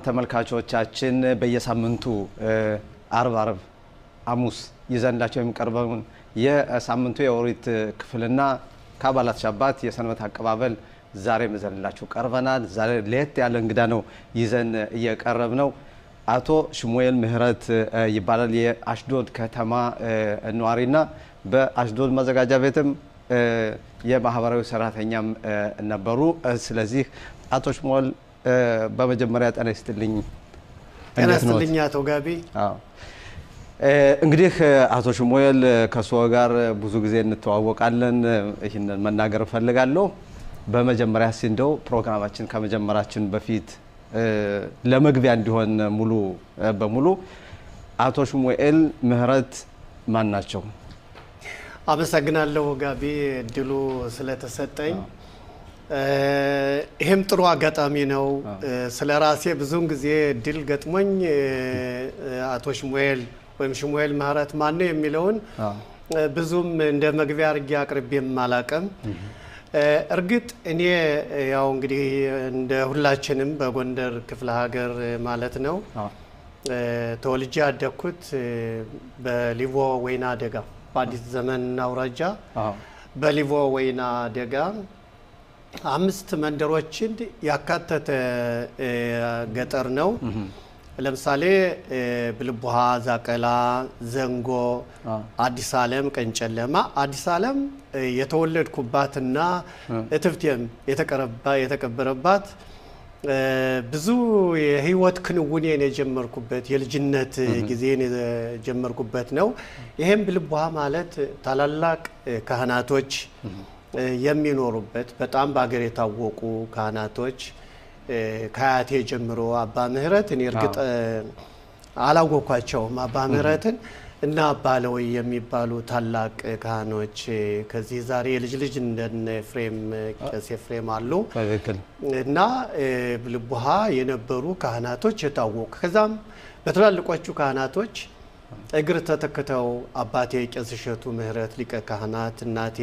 ተመልካቾቻችን በየሳምንቱ አርብ ሐሙስ ይዘንላችሁ የሚቀርበውን የሳምንቱ የኦሪት ክፍልና ከአባላት ሻባት የሰንበት አቀባበል ዛሬ መዘንላችሁ ቀርበናል። ዛሬ ለየት ያለ እንግዳ ነው ይዘን እየቀረብ ነው። አቶ ሽሙኤል ምህረት ይባላል። የአሽዶድ ከተማ ነዋሪና በአሽዶድ መዘጋጃ ቤትም የማህበራዊ ሰራተኛም ነበሩ። ስለዚህ አቶ ሽሙኤል በመጀመሪያ ጤና ይስጥልኝ። ጤና ይስጥልኝ አቶ ጋቢ። እንግዲህ አቶ ሽሙኤል ከሰው ጋር ብዙ ጊዜ እንተዋወቃለን። ይሄንን መናገር ፈልጋለሁ። በመጀመሪያ እንደው ፕሮግራማችን ከመጀመራችን በፊት ለመግቢያ እንዲሆን ሙሉ በሙሉ አቶ ሽሙኤል ምህረት ማን ናቸው? አመሰግናለሁ ጋቢ እድሉ ስለተሰጠኝ። ይሄም ጥሩ አጋጣሚ ነው። ስለራሴ ብዙውን ጊዜ እድል ገጥሞኝ አቶ ሽሙኤል ወይም ሽሙኤል ምህረት ማን ነው የሚለውን ብዙም እንደ መግቢያ አድርጌ አቅርቤም አላቀም። እርግጥ እኔ ያው እንግዲህ እንደ ሁላችንም በጎንደር ክፍለ ሀገር ማለት ነው ተወልጄ ያደኩት በሊቮ ወይና ደጋ በአዲስ ዘመን አውራጃ በሊቮ ወይና ደጋ 5 መንደሮችን ያካተተ ገጠር ነው። ለምሳሌ ብልቡሃ፣ ዛቀላ፣ ዘንጎ፣ አዲስ ዓለም፣ ቀንጨለማ። አዲስ ዓለም የተወለድኩባትና እትብቴም የተቀበረባት ብዙ የህይወት ክንውኔን የጀመርኩበት የልጅነት ጊዜን የጀመርኩበት ነው። ይሄም ብልቡሃ ማለት ታላላቅ ካህናቶች የሚኖሩበት በጣም በአገር የታወቁ ካህናቶች ከአያቴ ጀምሮ አባ ምህረት እኔ እርግጥ አላወኳቸውም አባ ምህረትን እና አባ ለወይ የሚባሉ ታላቅ ካህኖች ከዚህ ዛሬ የልጅ እንደነ ኤፍሬም ቄስ ኤፍሬም አሉ እና ብልቡሃ የነበሩ ካህናቶች የታወቁ ከዛም በትላልቆቹ ካህናቶች እግር ተተክተው አባቴ ቄስ እሸቱ ምህረት ሊቀ ካህናት እናቴ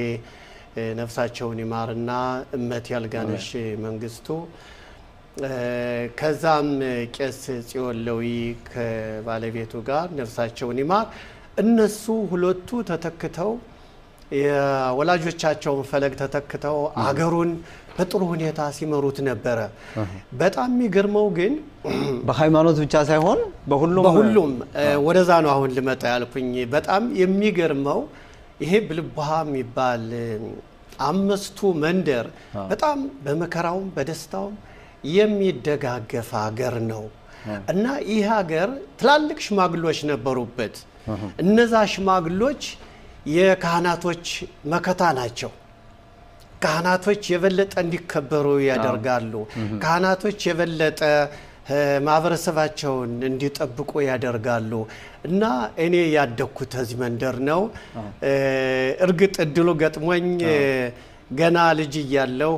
ነፍሳቸውን ይማርና እመት ያልጋነሽ መንግስቱ ከዛም ቄስ ጽዮለዊ ከባለቤቱ ጋር ነፍሳቸውን ይማር እነሱ ሁለቱ ተተክተው የወላጆቻቸውን ፈለግ ተተክተው አገሩን በጥሩ ሁኔታ ሲመሩት ነበር። በጣም የሚገርመው ግን በሃይማኖት ብቻ ሳይሆን በሁሉም ወደዛ ነው አሁን ልመጣ ያልኩኝ። በጣም የሚገርመው ይሄ ብልቡሃ የሚባል 5ቱ መንደር በጣም በመከራውም በደስታውም የሚደጋገፍ ሀገር ነው እና ይህ ሀገር ትላልቅ ሽማግሎች ነበሩበት። እነዛ ሽማግሎች የካህናቶች መከታ ናቸው። ካህናቶች የበለጠ እንዲከበሩ ያደርጋሉ። ካህናቶች የበለጠ ማህበረሰባቸውን እንዲጠብቁ ያደርጋሉ እና እኔ ያደኩት እዚህ መንደር ነው። እርግጥ እድሉ ገጥሞኝ ገና ልጅ እያለሁ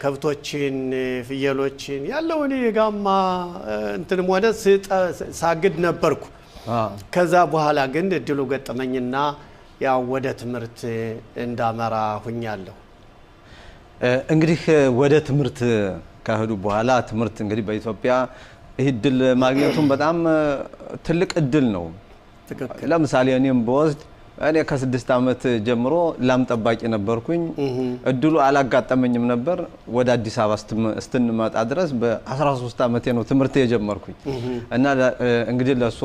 ከብቶችን ፍየሎችን ያለው እኔ ጋማ እንትንም ሆነ ሳግድ ነበርኩ። ከዛ በኋላ ግን እድሉ ገጠመኝና ያው ወደ ትምህርት እንዳመራ ሁኛለሁ። እንግዲህ ወደ ትምህርት ከሄዱ በኋላ ትምህርት እንግዲህ በኢትዮጵያ እድል ማግኘቱም በጣም ትልቅ እድል ነው። ለምሳሌ እኔም በወስድ እኔ ከ6 ዓመት ጀምሮ ላም ጠባቂ ነበርኩኝ። እድሉ አላጋጠመኝም ነበር። ወደ አዲስ አበባ ስትንመጣ ድረስ በ13 ዓመቴ ነው ትምህርት የጀመርኩኝ እና እንግዲህ ለሶ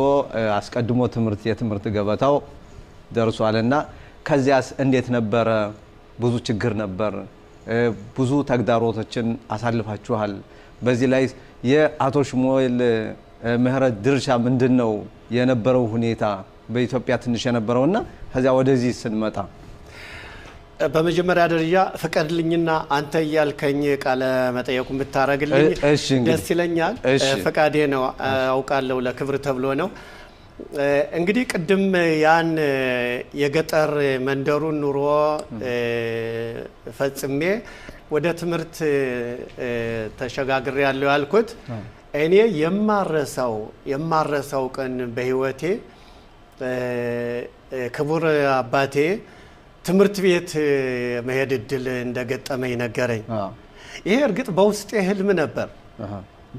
አስቀድሞ የትምህርት ገበታው ደርሷልና ከዚያስ እንዴት ነበር? ብዙ ችግር ነበር። ብዙ ተግዳሮቶችን አሳልፋችኋል። በዚህ ላይ የአቶ ሽሙኤል ምህረት ድርሻ ምንድነው የነበረው ሁኔታ በኢትዮጵያ ትንሽ የነበረውና ከዚያ ወደዚህ ስንመጣ? በመጀመሪያ ደረጃ ፈቀድልኝና አንተ ያልከኝ ቃለ መጠየቁን ብታረግልኝ ደስ ይለኛል። ፈቃዴ ነው አውቃለሁ፣ ለክብር ተብሎ ነው። እንግዲህ ቅድም ያን የገጠር መንደሩን ኑሮ ፈጽሜ ወደ ትምህርት ተሸጋግሬ ያለው ያልኩት እኔ የማረሳው ቀን በህይወቴ ክቡር አባቴ ትምህርት ቤት መሄድ እድል እንደገጠመኝ ነገረኝ። ይሄ እርግጥ በውስጤ ህልም ነበር፣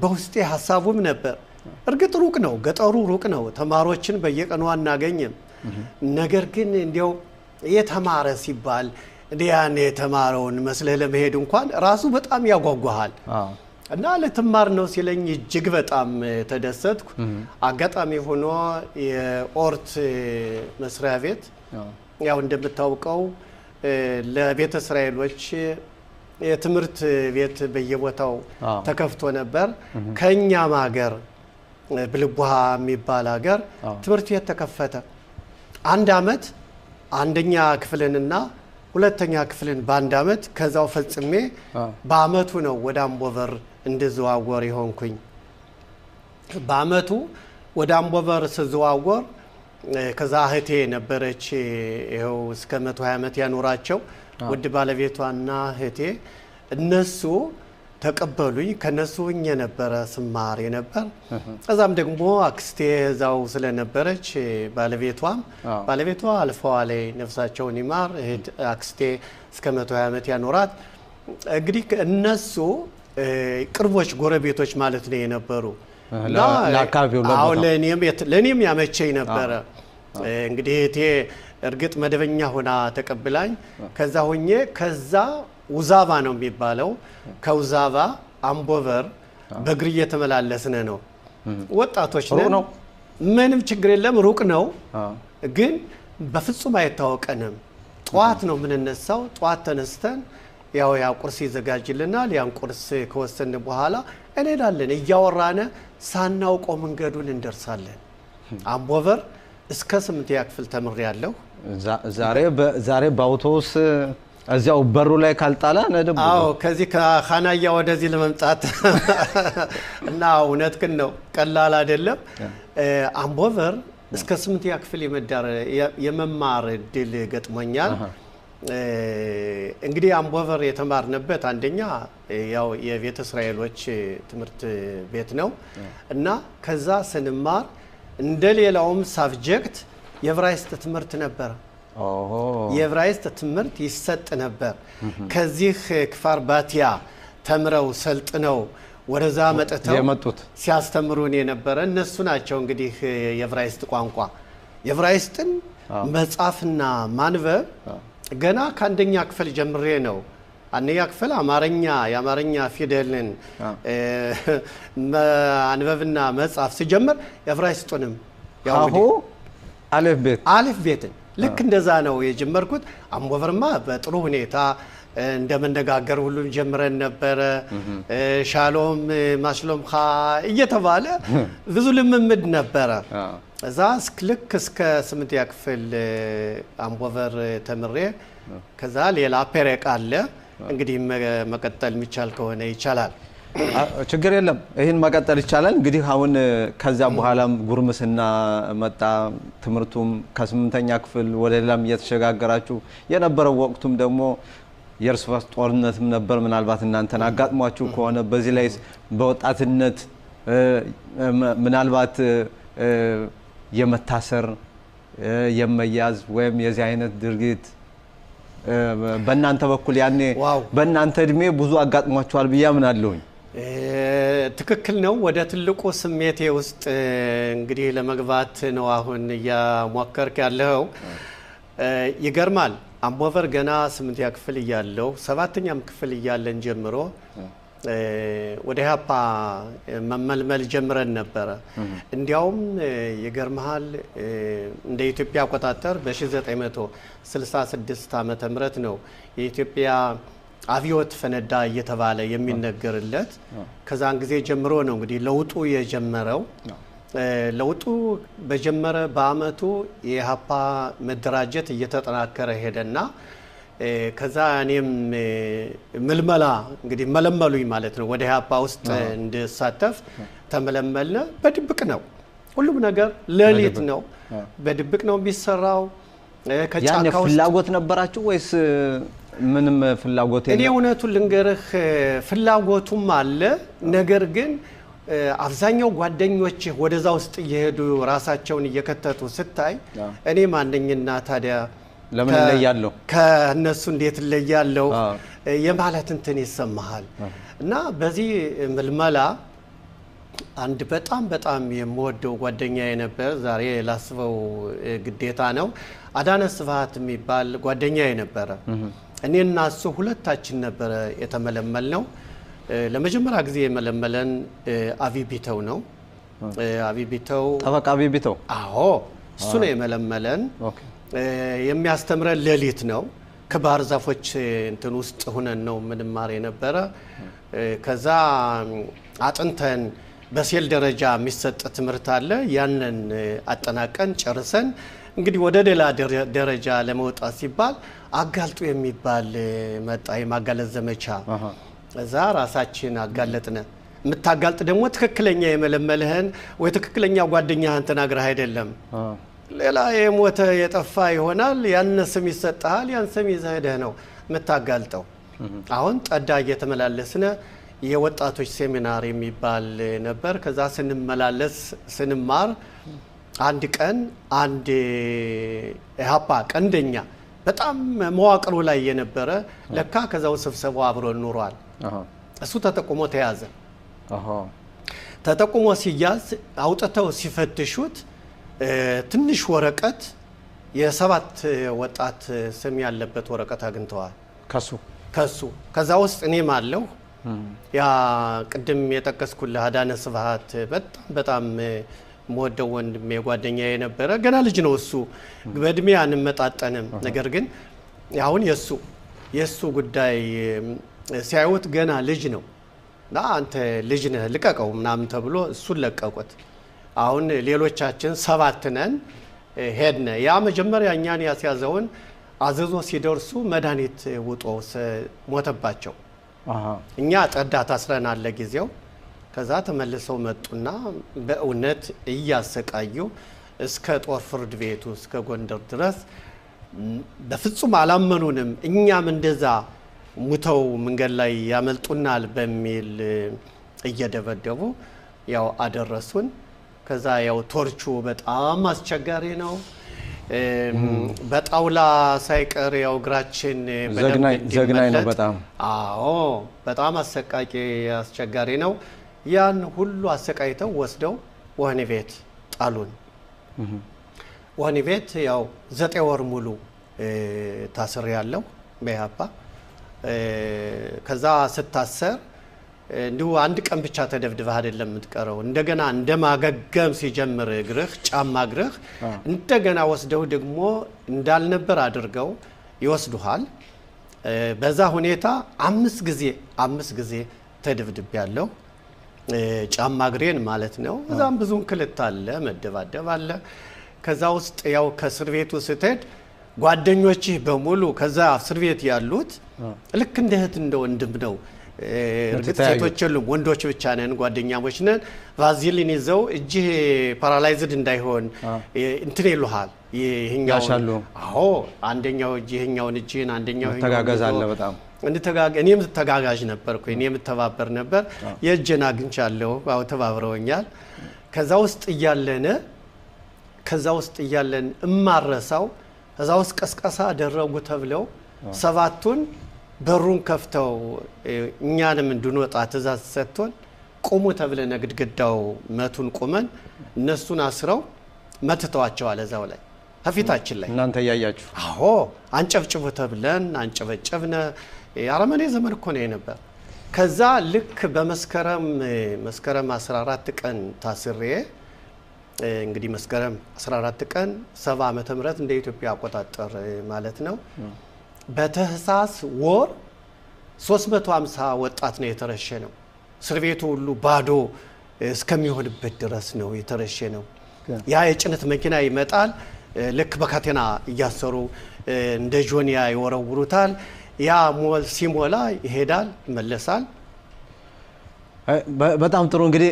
በውስጤ ሐሳቡም ነበር። እርግጥ ሩቅ ነው፣ ገጠሩ ሩቅ ነው፣ ተማሪዎችን በየቀኑ አናገኝም። ነገር ግን እንዲያው የተማረ ሲባል ያን የተማረውን መስለህ ለመሄድ እንኳን ራሱ በጣም ያጓጓሃል። እና ለትማር ነው ሲለኝ እጅግ በጣም ተደሰትኩ። አጋጣሚ ሆኖ የኦርት መስሪያ ቤት ያው እንደምታውቀው ለቤተ እስራኤሎች የትምህርት ቤት በየቦታው ተከፍቶ ነበር። ከኛም ሀገር ብልቡሃ የሚባል ሀገር ትምህርት ቤት ተከፈተ። አንድ አመት አንደኛ ክፍልንና ሁለተኛ ክፍልን በአንድ አመት ከዛው ፈጽሜ በአመቱ ነው ወደ አምቦበር እንድዘዋወር ይሆንኩኝ። በአመቱ ወደ አምቦበር ስዘዋወር ከዛ እህቴ ነበረች፣ ይሄው እስከ 120 አመት ያኖራቸው ውድ ባለቤቷና እህቴ እነሱ ተቀበሉኝ። ከነሱ ሆኜ ነበረ ስማር የነበር። ከዛም ደግሞ አክስቴ እዛው ስለነበረች ባለቤቷ አልፈዋ ላይ ነፍሳቸውን ይማር፣ አክስቴ እስከ 120 አመት ያኖራት። እንግዲህ እነሱ ቅርቦች ጎረቤቶች ማለት ነው የነበሩ። ለኔም ያመቸኝ ነበረ። እንግዲህ እህቴ እርግጥ መደበኛ ሆና ተቀብላኝ ከዛ ሆኜ ከዛ ውዛባ ነው የሚባለው ከውዛባ አምቦበር በእግር እየተመላለስን ነው። ወጣቶች ነን፣ ምንም ችግር የለም። ሩቅ ነው ግን በፍጹም አይታወቀንም። ጧት ነው የምንነሳው። ጧት ተነስተን ያው ቁርስ ይዘጋጅልናል። ያን ቁርስ ከወሰን በኋላ እንሄዳለን። እያወራነ ሳናውቀው መንገዱን እንደርሳለን። አምቦበር እስከ 8ኛ ክፍል ተምሬያለሁ። ዛሬ በአውቶቡስ እዚያው በሩ ላይ ካልጣላ ነደብ። አዎ ከዚህ ከኻናያ ወደዚህ ለመምጣት እና እውነት ግን ነው፣ ቀላል አይደለም። አምቦበር እስከ 8ኛ ክፍል የመማር እድል ገጥሞኛል። እንግዲህ አምቦበር የተማርንበት አንደኛ ያው የቤተ እስራኤሎች ትምህርት ቤት ነው እና ከዛ ስንማር እንደሌላውም ሳብጀክት የዕብራይስጥ ትምህርት ነበር። የዕብራይስጥ ትምህርት ይሰጥ ነበር። ከዚህ ክፋር ባቲያ ተምረው ሰልጥነው ወደዛ መጥተው ሲያስተምሩን የነበረ እነሱ ናቸው። እንግዲህ የዕብራይስጥ ቋንቋ የዕብራይስጥን መጻፍና ማንበብ ገና ከአንደኛ ክፍል ጀምሬ ነው። አንደኛ ክፍል የአማርኛ ፊደልን ማንበብና መጻፍ ሲጀምር የዕብራይስጡንም ያው አሊፍ ቤትን ልክ እንደዛ ነው የጀመርኩት። አምቦበርማ በጥሩ ሁኔታ እንደመነጋገር ሁሉም ጀምረን ነበረ። ሻሎም ማሽሎምኻ እየተባለ ብዙ ልምምድ ነበረ። እዛ ልክ እስከ 8ኛ ክፍል አምቦበር ተምሬ ከዛ ሌላ ፔሬቅ አለ። እንግዲህ መቀጠል የሚቻል ከሆነ ይቻላል፣ ችግር የለም። ይሄን መቀጠል ይቻላል። እንግዲህ አሁን ከዛ በኋላም ጉርምስና መጣ። ትምህርቱም ከ8ኛ ክፍል ወደ ሌላም እየተሸጋገራችሁ የነበረው ወቅቱም ደግሞ የእርስ በርስ ጦርነትም ነበር። ምናልባት እናንተን አጋጥሟችሁ ከሆነ በዚህ ላይ በወጣትነት ምናልባት የመታሰር የመያዝ ወይም የዚህ አይነት ድርጊት በእናንተ በኩል ያኔ በእናንተ እድሜ ብዙ አጋጥሟችኋል ብዬ አምናለሁኝ። ትክክል ነው። ወደ ትልቁ ስሜቴ ውስጥ እንግዲህ ለመግባት ነው አሁን እያሞከርክ ያለው። ይገርማል። አምቦበር ገና 8ኛ ክፍል እያለሁ 7ኛም ክፍል እያለን ጀምሮ ወደ ኢህአፓ መመልመል ጀምረን ነበረ። እንዲያውም ይገርማል እንደ ኢትዮጵያ አቆጣጠር በ1966 ዓመተ ምህረት ነው የኢትዮጵያ አብዮት ፈነዳ እየተባለ የሚነገርለት። ከዛን ጊዜ ጀምሮ ነው እንግዲህ ለውጡ የጀመረው። ለውጡ በጀመረ በአመቱ የኢህአፓ መደራጀት እየተጠናከረ ሄደና ከዛ እኔም ምልመላ እንግዲህ መለመሉኝ ማለት ነው። ወደ ኢህአፓ ውስጥ እንድሳተፍ ተመለመልነ። በድብቅ ነው ሁሉም ነገር፣ ሌሊት ነው፣ በድብቅ ነው የሚሰራው። ከጫካው ፍላጎት ነበራችሁ ወይስ ምንም ፍላጎት የለም? እኔ እውነቱን ልንገርህ ፍላጎቱም አለ። ነገር ግን አብዛኛው ጓደኞች ወደዛ ውስጥ እየሄዱ ራሳቸውን እየከተቱ ስታይ እኔ ማንኝና ታዲያ ለምን ለያለው ከነሱ እንዴት ለያለው የማለት እንትን ይሰማሃል እና በዚህ ምልመላ አንድ በጣም የምወደው ጓደኛዬ ነበር ዛሬ ላስበው ግዴታ ነው አዳነ ስብሐት የሚባል ጓደኛዬ ነበር እኔና እሱ ሁለታችን ነበር የተመለመልነው ለመጀመሪያ ጊዜ የመለመለን አቪቢተው ነው አቪቢተው ጠበቃ አቪቢተው አዎ እሱ ነው የመለመለን የሚያስተምረን ሌሊት ነው ከባህር ዛፎች እንትን ውስጥ ሆነን ነው ምንማር የነበረ ከዛ አጥንተን በሴል ደረጃ የሚሰጥ ትምህርት አለ ያንን አጠናቀን ጨርሰን እንግዲህ ወደ ሌላ ደረጃ ለመውጣት ሲባል አጋልጡ የሚባል መጣ የማጋለጥ ዘመቻ እዛ ራሳችን አጋለጥነ የምታጋልጥ ደግሞ ትክክለኛ የመለመልህን ወይ ትክክለኛ ጓደኛህን ተናግረህ አይደለም ሌላ የሞተ የጠፋ ይሆናል ያን ስም ይሰጣል ያን ስም ይዘህ ነው የምታጋልጠው አሁን ጠዳ እየተመላለስነ የወጣቶች ሴሚናር የሚባል ነበር ከዛ ስንመላለስ ስንማር አንድ ቀን አንድ ኢህአፓ ቀንደኛ በጣም መዋቅሩ ላይ የነበረ ለካ ከዛው ስብሰባው አብሮ ኑሯል እሱ ተጠቁሞ ተያዘ ተጠቁሞ ሲያዝ አውጥተው ሲፈትሹት ትንሽ ወረቀት የሰባት ወጣት ስም ያለበት ወረቀት አግኝተዋል ከሱ ከዛ ውስጥ እኔም አለው ያ ቅድም የጠቀስኩልህ አዳነ ስብሐት በጣም ሞደው ወንድሜ ጓደኛዬ ነበር ገና ልጅ ነው እሱ በእድሜ አንመጣጠንም ነገር ግን አሁን የሱ ጉዳይ ሲያዩት ገና ልጅ ነው አንተ ልጅ ነህ ልቀቀው ምናምን ተብሎ እሱን ለቀቁት አሁን ሌሎቻችን ሰባት ነን ሄድነ ያ መጀመሪያ እኛን ያስያዘውን አዘዞ ሲደርሱ መድኃኒት ውጦ ሞተባቸው እኛ ጠዳ ታስረናል ለጊዜው ከዛ ተመልሰው መጡና በእውነት እያሰቃዩ እስከ ጦር ፍርድ ቤቱ እስከ ጎንደር ድረስ በፍጹም አላመኑንም እኛም እንደዛ ሙተው መንገድ ላይ ያመልጡናል በሚል እየደበደቡ ያው አደረሱን ከዛ ያው ቶርቹ በጣም አስቸጋሪ ነው በጣውላ ሳይቀር ያው ግራችን ዘግናይ ነው በጣም አዎ በጣም አስቸጋሪ ነው ያን ሁሉ አሰቃይተው ወስደው ወህኒ ቤት ጣሉን ወህኒ ቤት ያው 9 ወር ሙሉ ታስር ያለው በኢህአፓ ከዛ ስታሰር እንዲሁ አንድ ቀን ብቻ ተደብድበህ አይደለም የምትቀረው እንደገና እንደማገገም ሲጀምር እግርህ ጫማ እግርህ እንደገና ወስደው ደግሞ እንዳልነበር አድርገው ይወስዱሃል በዛ ሁኔታ 5 ጊዜ ተደብድብ ያለው ጫማ እግሬን ማለት ነው እዛም ብዙን ክልት አለ መደባደብ አለ ከዛ ውስጥ ያው ከእስር ቤቱ ስትሄድ ጓደኞች በሙሉ ከዛ እስር ቤት ያሉት ልክ እንደ እህት እንደ ወንድም ነው እርግጥ ሴቶች ሁሉም ወንዶች ብቻ ነን ጓደኛሞች ነን ቫዝሊን ይዘው እጅ ፓራላይዝድ እንዳይሆን እንትን ይሉሃል ይሄኛው አዎ አንደኛው እጅ ይሄኛውን እጅን አንደኛው ተጋጋዛለ በጣም እኔም ተጋጋዥ ነበርኩ እኔም ተባበር ነበር የእጅና ግንቻለሁ አው ተባብረውኛል ከዛ ውስጥ እያለን እማረሳው ከዛ ውስጥ ቀስቀሳ አደረጉ ተብለው ሰባቱን በሩን ከፍተው እኛንም እንድንወጣ ትእዛዝ ሰጥቶን ቆሙ ተብለን ግድግዳው መቱን ቆመን እነሱን አስረው መትተዋቸዋል እዛው ላይ ከፊታችን ላይ እናንተ ያያችሁ አዎ አንጨብጭቡ ተብለን አንጨበጨብነ አረመኔ ዘመን እኮ ነው ነበር ከዛ ልክ በመስከረም 14 ቀን ታስሬ እንግዲህ መስከረም 14 ቀን 70 ዓመተ ምህረት እንደ ኢትዮጵያ አቆጣጠር ማለት ነው በተህሳስ ወር 350 ወጣት ነው የተረሸነው እስር ቤቱ ሁሉ ባዶ እስከሚሆንበት ድረስ ነው የተረሸነው ያ የጭነት መኪና ይመጣል ልክ በካቴና እያሰሩ እንደ ጆኒያ ይወረውሩታል ያ ሞል ሲሞላ ይሄዳል ይመለሳል በጣም ጥሩ እንግዲህ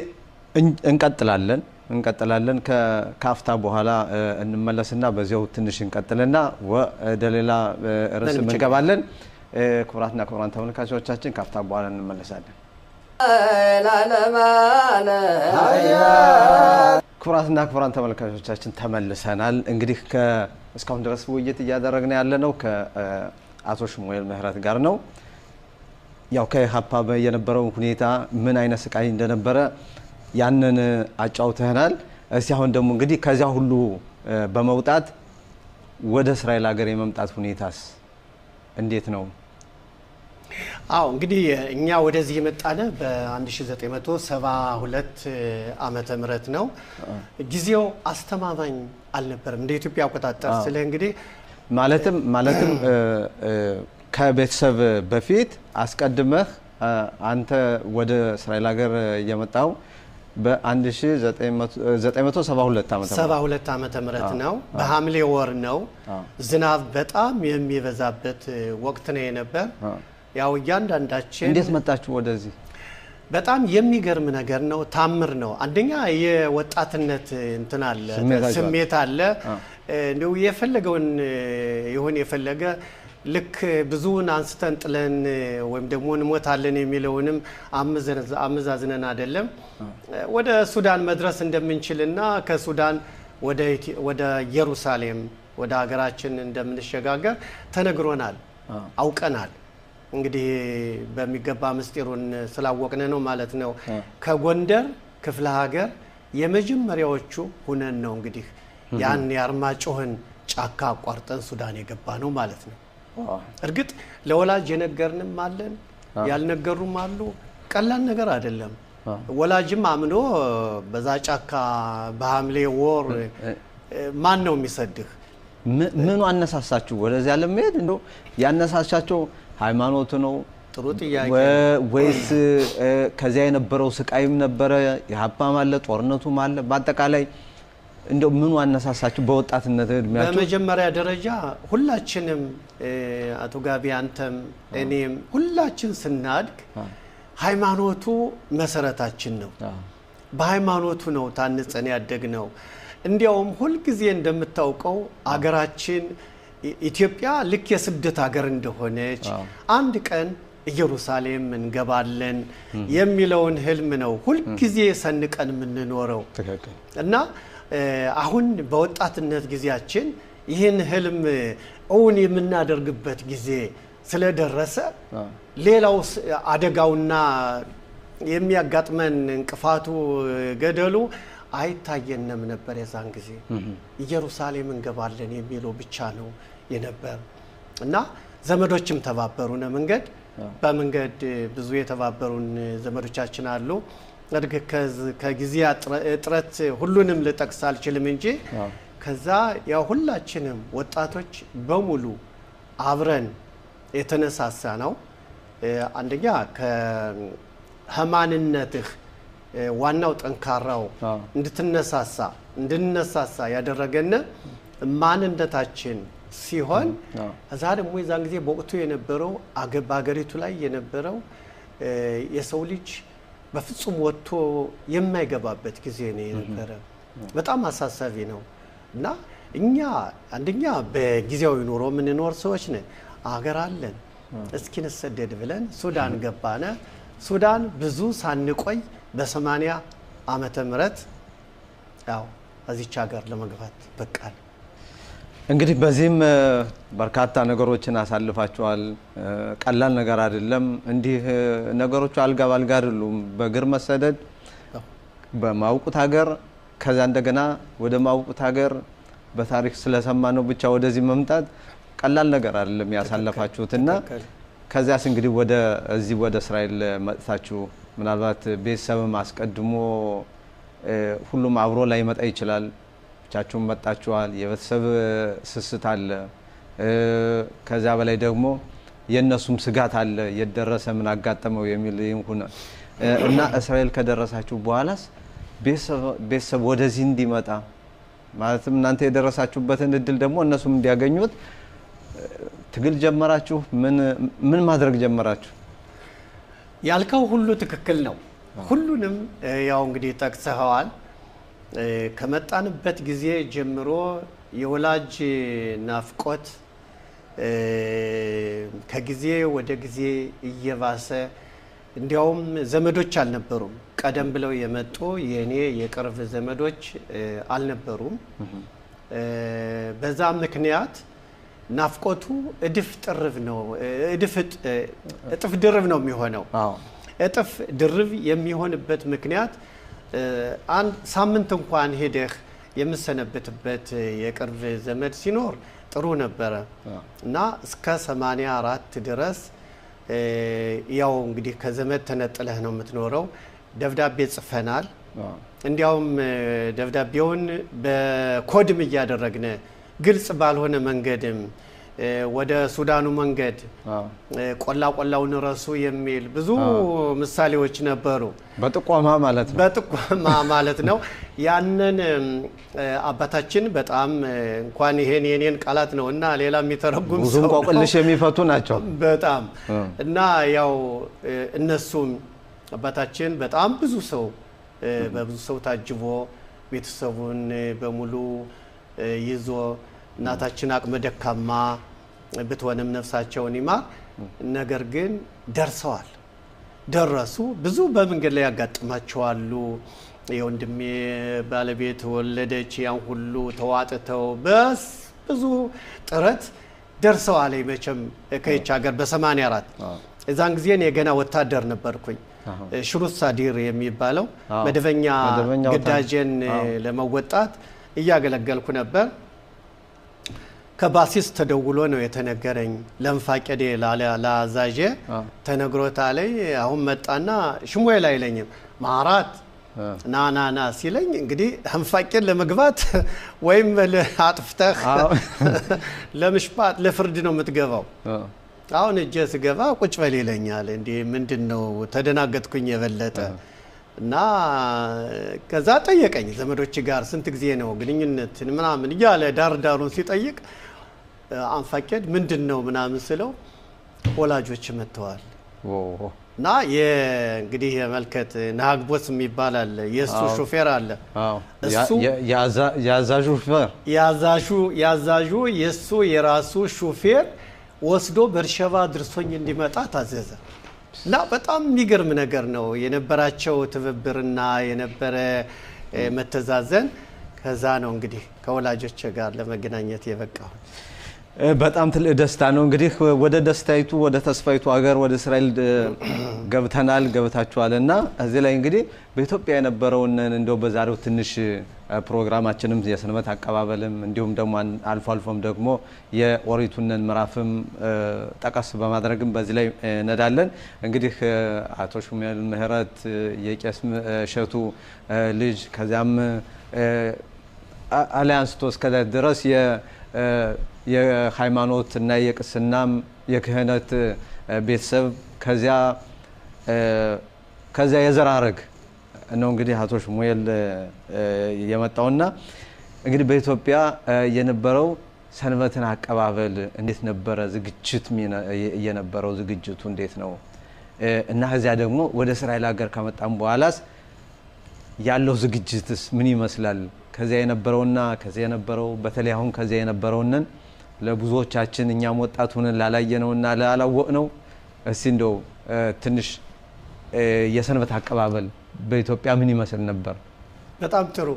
እንቀጥላለን ከካፍታ በኋላ እንመለስና በዚያው ትንሽ እንቀጥልና ወደ ሌላ ርዕስ እንገባለን ክቡራትና ክቡራን ተመልካቾቻችን ካፍታ በኋላ እንመለሳለን ክቡራትና ክቡራን ተመልካቾቻችን ተመልሰናል። እንግዲህ እስካሁን ድረስ ውይይት እያደረግን ያለነው ከአቶ ሽሙኤል ምህረት ጋር ነው። ያው ከኢሃፓ የነበረው ሁኔታ ምን አይነት ስቃይ እንደነበረ ያንን አጫውተናል። እስቲ አሁን ደግሞ እንግዲህ ከዚያ ሁሉ በመውጣት ወደ እስራኤል ሀገር የመምጣት ሁኔታስ እንዴት ነው? አዎ እንግዲህ እኛ ወደዚህ የመጣነ በ1972 ዓመተ ምህረት ነው። ጊዜው አስተማማኝ አልነበረም እንደ ኢትዮጵያ አቆጣጠር። ስለ እንግዲህ ማለትም ከቤተሰብ በፊት አስቀድመህ አንተ ወደ እስራኤል ሀገር የመጣው በ1972 ዓመተ ምህረት ነው። በሐምሌ ወር ነው። ዝናብ በጣም የሚበዛበት ወቅት ነው የነበር። ያው እያንዳንዳችን እንዴት መጣችሁ ወደዚህ? በጣም የሚገርም ነገር ነው። ታምር ነው። አንደኛ የወጣትነት እንትን አለ፣ ስሜት አለ። እንደው የፈለገውን ይሁን የፈለገ ልክ ብዙውን አንስተን ጥለን ወይም ደግሞ እንሞታለን የሚለውንም አመዛዝነን አይደለም ወደ ሱዳን መድረስ እንደምንችልና ከሱዳን ወደ ኢየሩሳሌም ወደ ሀገራችን እንደምንሸጋገር ተነግሮናል፣ አውቀናል። እንግዲህ በሚገባ ምስጢሩን ስላወቅነ ነው ማለት ነው። ከጎንደር ክፍለ ሀገር የመጀመሪያዎቹ ሁነን ነው እንግዲህ ያን የአርማጭሆን ጫካ አቋርጠን ሱዳን የገባ ነው ማለት ነው። እርግጥ ለወላጅ የነገርንም አለን ያልነገሩም አሉ። ቀላል ነገር አይደለም። ወላጅም አምኖ በዛ ጫካ በሐምሌ ወር ማን ነው የሚሰድህ? ምኑ አነሳሳችሁ ወደዚያ ለመሄድ? እንደው ያነሳሳቸው ሃይማኖት ነው? ጥሩ ጥያቄ። ወይስ ከዚያ የነበረው ስቃይም ነበረ? የሀብታም አለ፣ ጦርነቱም አለ። በአጠቃላይ እንደው ምኑ አነሳሳችሁ በወጣትነት እድሜያችሁ? በመጀመሪያ ደረጃ ሁላችንም አቶ ጋቢ አንተም እኔም ሁላችን ስናድግ ሃይማኖቱ መሰረታችን ነው። በሃይማኖቱ ነው ታንጸን ያደግነው። እንዲያውም ሁሉ ጊዜ እንደምታውቀው አገራችን ኢትዮጵያ ልክ የስደት ሀገር እንደሆነች አንድ ቀን ኢየሩሳሌም እንገባለን የሚለውን ህልም ነው ሁሉ ጊዜ ሰንቀን የምንኖረው እና አሁን በወጣትነት ጊዜያችን ይህን ህልም እውን የምናደርግበት ጊዜ ስለደረሰ ሌላው አደጋውና የሚያጋጥመን እንቅፋቱ ገደሉ አይታየንም ነበር። የዛን ጊዜ ኢየሩሳሌም እንገባለን የሚለው ብቻ ነው የነበር እና ዘመዶችም ተባበሩን። በመንገድ ብዙ የተባበሩን ዘመዶቻችን አሉ። ከጊዜ እጥረት ሁሉንም ልጠቅስ አልችልም እንጂ ከዛ ያው ሁላችንም ወጣቶች በሙሉ አብረን የተነሳሳ ነው። አንደኛ ከማንነትህ ዋናው ጠንካራው እንድንነሳሳ ያደረገን ማንነታችን ሲሆን እዛ ደግሞ የዛን ጊዜ በወቅቱ የነበረው በአገሪቱ ላይ የነበረው የሰው ልጅ በፍጹም ወጥቶ የማይገባበት ጊዜ ነው የነበረ። በጣም አሳሳቢ ነው እና እኛ አንደኛ በጊዜያዊ ኑሮ የምንኖር ሰዎች ነን። አገር አለን እስኪ እንሰደድ ብለን ሱዳን ገባነ። ሱዳን ብዙ ሳንቆይ በ80 ዓመተ ምህረት ያው እዚች ሀገር ለመግባት በቃል። እንግዲህ በዚህም በርካታ ነገሮችን አሳልፋቸዋል። ቀላል ነገር አይደለም። እንዲህ ነገሮች አልጋ ባልጋ አይደሉም። በእግር መሰደድ በማውቁት ሀገር ከዛ እንደገና ወደ ማውቁት ሀገር በታሪክ ስለሰማነው ብቻ ወደዚህ መምጣት ቀላል ነገር አይደለም ያሳለፋችሁትና ከዛስ እንግዲህ ወደ እስራኤል መጥታችሁ ምናልባት ቤተሰብም አስቀድሞ ሁሉም አብሮ ላይ መጣ ይችላል። ብቻችሁም መጣችኋል። የቤተሰብ ስስት አለ። ከዛ በላይ ደግሞ የነሱም ስጋት አለ። የደረሰ ምን አጋጠመው የሚል ይሁን እና እስራኤል ከደረሳችሁ በኋላስ ቤተሰብ ወደዚህ እንዲመጣ ማለትም እናንተ የደረሳችሁበትን እድል ደግሞ እነሱም እንዲያገኙት ትግል ጀመራችሁ? ምን ማድረግ ጀመራችሁ? ያልከው ሁሉ ትክክል ነው። ሁሉንም ያው እንግዲህ ጠቅሰኸዋል። ከመጣንበት ጊዜ ጀምሮ የወላጅ ናፍቆት ከጊዜ ወደ ጊዜ እየባሰ እንዲያውም ዘመዶች አልነበሩም። ቀደም ብለው የመጡ የኔ የቅርብ ዘመዶች አልነበሩም። በዛ ምክንያት ናፍቆቱ እጥፍ ድርብ ነው የሚሆነው። እጥፍ ድርብ የሚሆንበት ምክንያት አንድ ሳምንት እንኳን ሄደህ የምሰነበትበት የቅርብ ዘመድ ሲኖር ጥሩ ነበረ እና እስከ 84 ድረስ ያው እንግዲህ ከዘመድ ተነጥለህ ነው የምትኖረው። ደብዳቤ ጽፈናል። እንዲያውም ደብዳቤውን በኮድም እያደረግን ግልጽ ባልሆነ መንገድም ወደ ሱዳኑ መንገድ ቆላውን ረሱ የሚል ብዙ ምሳሌዎች ነበሩ። በጥቋማ ማለት ነው። ያንን አባታችን በጣም እንኳን ይሄን የኔን ቃላት ነውና ሌላ የሚተረጉም ብዙ እንቆቅልሽ የሚፈቱ ናቸው በጣም እና ያው እነሱም አባታችን በጣም በብዙ ሰው ታጅቦ ቤተሰቡን በሙሉ ይዞ እናታችን አቅመ ደካማ ብትሆንም ነፍሳቸውን ይማር። ነገር ግን ደረሱ። ብዙ በመንገድ ላይ ያጋጥማቸዋሉ። የወንድሜ ባለቤት ወለደች። ያን ሁሉ ተዋጥተው ብዙ ጥረት ደርሰዋል። መቼም ከይች ሀገር በ84 እዛን ጊዜ እኔ ገና ወታደር ነበርኩኝ። ሽሩት ሳዲር የሚባለው መደበኛ ግዳጅን ለመወጣት እያገለገልኩ ነበር። ከባሲስ ተደውሎ ነው የተነገረኝ። ለምፋቄዴ ለአዛዤ ተነግሮታል። አሁን መጣና ሽሙኤል አይለኝም ማራት ናናና ሲለኝ እንግዲህ ህንፋቄን ለመግባት ወይም አጥፍተህ ለምሽፓት ለፍርድ ነው የምትገባው። አሁን እጄ ስገባ ቁጭ በል ይለኛል። እንዴ ምንድነው? ተደናገጥኩኝ የበለጠ እና ከዛ ጠየቀኝ። ዘመዶች ጋር ስንት ጊዜ ነው ግንኙነት ምናምን እያለ ዳሩን ሲጠይቅ አንፋቄድ ምንድነው ምናምን ስለው ወላጆች መጥተዋል እና እንግዲህ የመልከት ናግቦስ የሚባል አለ። የሱ ሾፌር አለ። እሱ ያዛዡ የሱ የራሱ ሾፌር ወስዶ በርሸባ ድርሶኝ እንዲመጣ ታዘዘ። እና በጣም የሚገርም ነገር ነው የነበራቸው ትብብርና የነበረ መተዛዘን። ከዛ ነው እንግዲህ ከወላጆች ጋር ለመገናኘት የበቃው። በጣም ትልቅ ደስታ ነው። እንግዲህ ወደ ደስታይቱ ወደ ተስፋይቱ ሀገር ወደ እስራኤል ገብታችኋልና እዚህ ላይ እንግዲህ በኢትዮጵያ የነበረውን እንደው በዛሬው ትንሽ ፕሮግራማችንም የሰንበት አቀባበልም እንዲሁም ደግሞ አልፎም ደግሞ የኦሪቱንን ምዕራፍም ጠቀስ በማድረግም በዚህ ላይ ነዳለን። እንግዲህ አቶ ሹሜል ምህረት የቄስ እሸቱ ልጅ ከዚያም አሊያንስ እስከ ድረስ የሃይማኖት እና የቅስናም የክህነት ቤተሰብ ከዚያ የዘራረግ ነው እንግዲህ አቶ ሽሙኤል የመጣውና እንግዲህ በኢትዮጵያ የነበረው ሰንበትን አቀባበል እንዴት ነበረ? ዝግጅቱ እንዴት ነው? እና ከዚያ ደግሞ ወደ እስራኤል ሀገር ከመጣም በኋላስ ያለው ዝግጅትስ ምን ይመስላል? ከዚያ የነበረውና ከዚያ የነበረው በተለይ አሁን ከዚያ የነበረውንን ለብዙዎቻችን እኛም ወጣት ሆነን ላላየነውና ላላወቅነው እስቲ እንደው ትንሽ የሰንበት አቀባበል በኢትዮጵያ ምን ይመስል ነበር? በጣም ጥሩ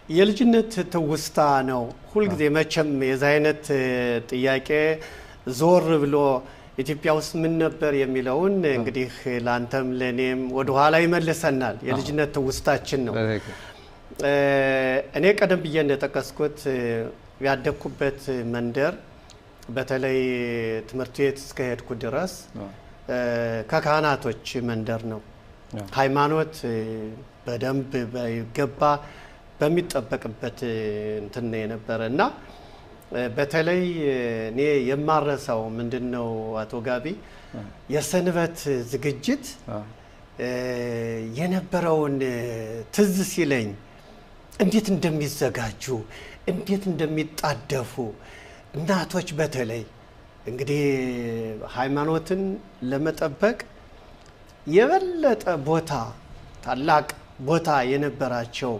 የልጅነት ትውስታ ነው። ሁልጊዜ መቼም የዛ አይነት ጥያቄ ዞር ብሎ ኢትዮጵያ ውስጥ ምን ነበር የሚለውን እንግዲህ ላንተም ለኔም ወደ ኋላ ይመልሰናል። የልጅነት ትውስታችን ነው። እኔ ቀደም ብዬ እንደጠቀስኩት ያደኩበት መንደር በተለይ ትምህርት ቤት እስከ ሄድኩ ድረስ ከካህናቶች መንደር ነው። ሃይማኖት በደንብ በይገባ በሚጠበቅበት እንትን የነበረና በተለይ እኔ የማረሳው ምንድነው አቶ ጋቢ የሰንበት ዝግጅት የነበረውን ትዝ ሲለኝ እንዴት እንደሚዘጋጁ እንዴት እንደሚጣደፉ እናቶች በተለይ እንግዲህ ሃይማኖትን ለመጠበቅ የበለጠ ታላቅ ቦታ የነበራቸው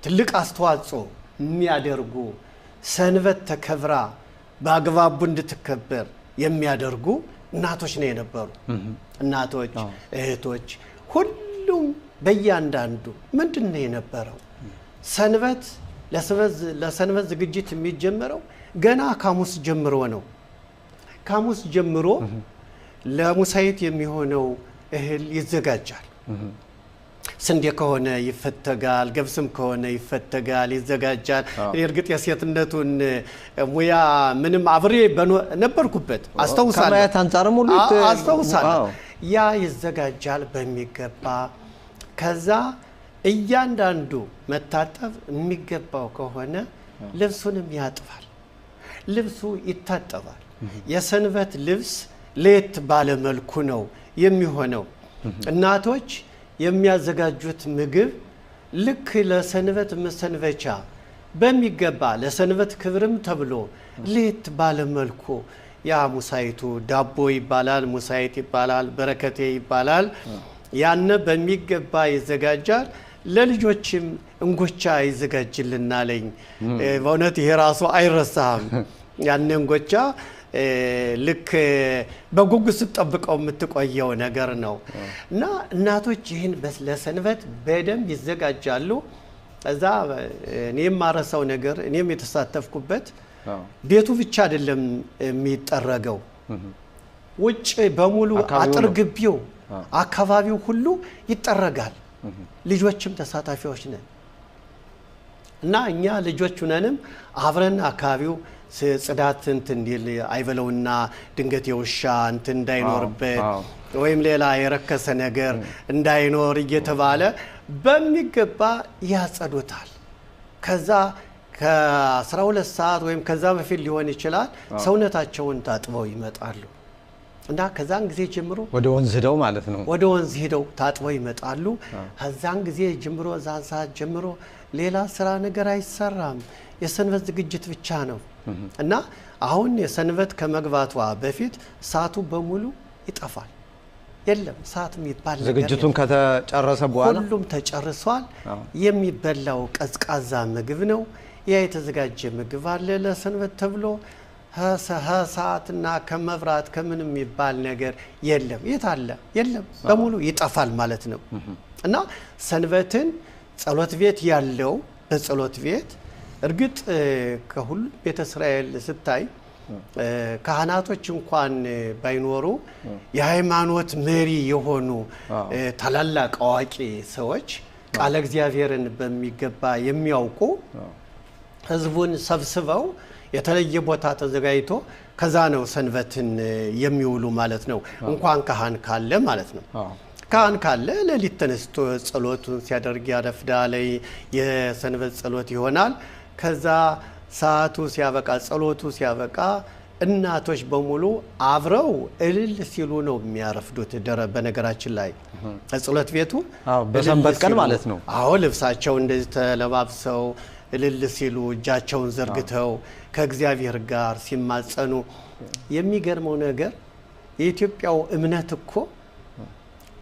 ትልቅ አስተዋጽኦ የሚያደርጉ ሰንበት ተከብራ በአግባቡ እንድትከበር የሚያደርጉ እናቶች ነው የነበሩ። እናቶች፣ እህቶች ሁሉም በእያንዳንዱ ምንድን ነው የነበረው? ሰንበት ለሰንበት ዝግጅት የሚጀምረው ገና ከሐሙስ ጀምሮ ነው። ከሐሙስ ጀምሮ ለሙሳይት የሚሆነው እህል ይዘጋጃል። ስንዴ ከሆነ ይፈተጋል፣ ገብስም ከሆነ ይፈተጋል፣ ይዘጋጃል። እርግጥ የሴትነቱን ሙያ ምንም አብሬ ነበርኩበት አስተውሳለሁ። ከማየት አንፃርም ሁሉ አስተውሳለሁ። ያ ይዘጋጃል በሚገባ። ከዛ እያንዳንዱ መታጠብ የሚገባው ከሆነ ልብሱንም ያጥባል። ልብሱ ይታጠባል። የሰንበት ልብስ ለየት ባለ መልኩ ነው የሚሆነው። እናቶች የሚያዘጋጁት ምግብ ልክ ለሰንበት መሰንበቻ በሚገባ ለሰንበት ክብርም ተብሎ ለየት ባለ መልኩ ያ ሙሳይቱ ዳቦ ይባላል፣ ሙሳይት ይባላል፣ በረከቴ ይባላል። ያነ በሚገባ ይዘጋጃል። ለልጆችም እንጎቻ ይዘጋጅልናለኝ። በእውነት ይሄ ራሱ አይረሳም። ያነ እንጎቻ ልክ በጉጉት ስትጠብቀው የምትቆየው ነገር ነው እና እናቶች ይህን ለሰንበት በደንብ ይዘጋጃሉ። እዛ እኔም ማረሳው ነገር እኔም የተሳተፍኩበት ቤቱ ብቻ አይደለም የሚጠረገው፣ ውጭ በሙሉ አጥር ግቢው አካባቢው ሁሉ ይጠረጋል። ልጆችም ተሳታፊዎች ነን እና እኛ ልጆች ነንም አብረን አካባቢው ጽዳት እንትን እንዲል አይበለውና ድንገት የውሻ እንትን እንዳይኖርበት ወይም ሌላ የረከሰ ነገር እንዳይኖር እየተባለ በሚገባ ያጸዱታል። ከዛ ከ12 ሰዓት ወይም ከዛ በፊት ሊሆን ይችላል ሰውነታቸውን ታጥበው ይመጣሉ እና ከዛን ጊዜ ጀምሮ ወደ ወንዝ ሄደው ማለት ነው ወደ ወንዝ ሄደው ታጥበው ይመጣሉ። ከዛን ጊዜ ጀምሮ ዛን ሰዓት ጀምሮ ሌላ ስራ ነገር አይሰራም። የሰንበት ዝግጅት ብቻ ነው እና አሁን የሰንበት ከመግባቷ በፊት ሰዓቱ በሙሉ ይጠፋል። የለም ሰዓት የሚባል ነገር ዝግጅቱን ከተጨረሰ በኋላ ሁሉም ተጨርሷል። የሚበላው ቀዝቃዛ ምግብ ነው። ያ የተዘጋጀ ምግብ አለ ለሰንበት ተብሎ ሰዓትና ከመብራት ከምንም የሚባል ነገር የለም። የት አለ? የለም፣ በሙሉ ይጠፋል ማለት ነው እና ሰንበትን ጸሎት ቤት ያለው በጸሎት ቤት እርግጥ ከሁሉ ቤተ እስራኤል ስታይ ካህናቶች እንኳን ባይኖሩ የሃይማኖት መሪ የሆኑ ታላላቅ አዋቂ ሰዎች ቃለ እግዚአብሔርን በሚገባ የሚያውቁ ህዝቡን ሰብስበው የተለየ ቦታ ተዘጋጅቶ ከዛ ነው ሰንበትን የሚውሉ ማለት ነው። እንኳን ካህን ካለ ማለት ነው። ካህን ካለ ለሊት ተነስቶ ጸሎቱን ሲያደርግ ያረፍዳል። የሰንበት ጸሎት ይሆናል። ከዛ ሰዓቱ ሲያበቃ ጸሎቱ ሲያበቃ እናቶች በሙሉ አብረው እልል ሲሉ ነው የሚያረፍዱት። በነገራችን ላይ ጸሎት ቤቱ በሰንበት ቀን ማለት ነው። አዎ ልብሳቸው እንደዚህ ተለባብሰው እልል ሲሉ እጃቸውን ዘርግተው ከእግዚአብሔር ጋር ሲማጸኑ የሚገርመው ነገር የኢትዮጵያው እምነት እኮ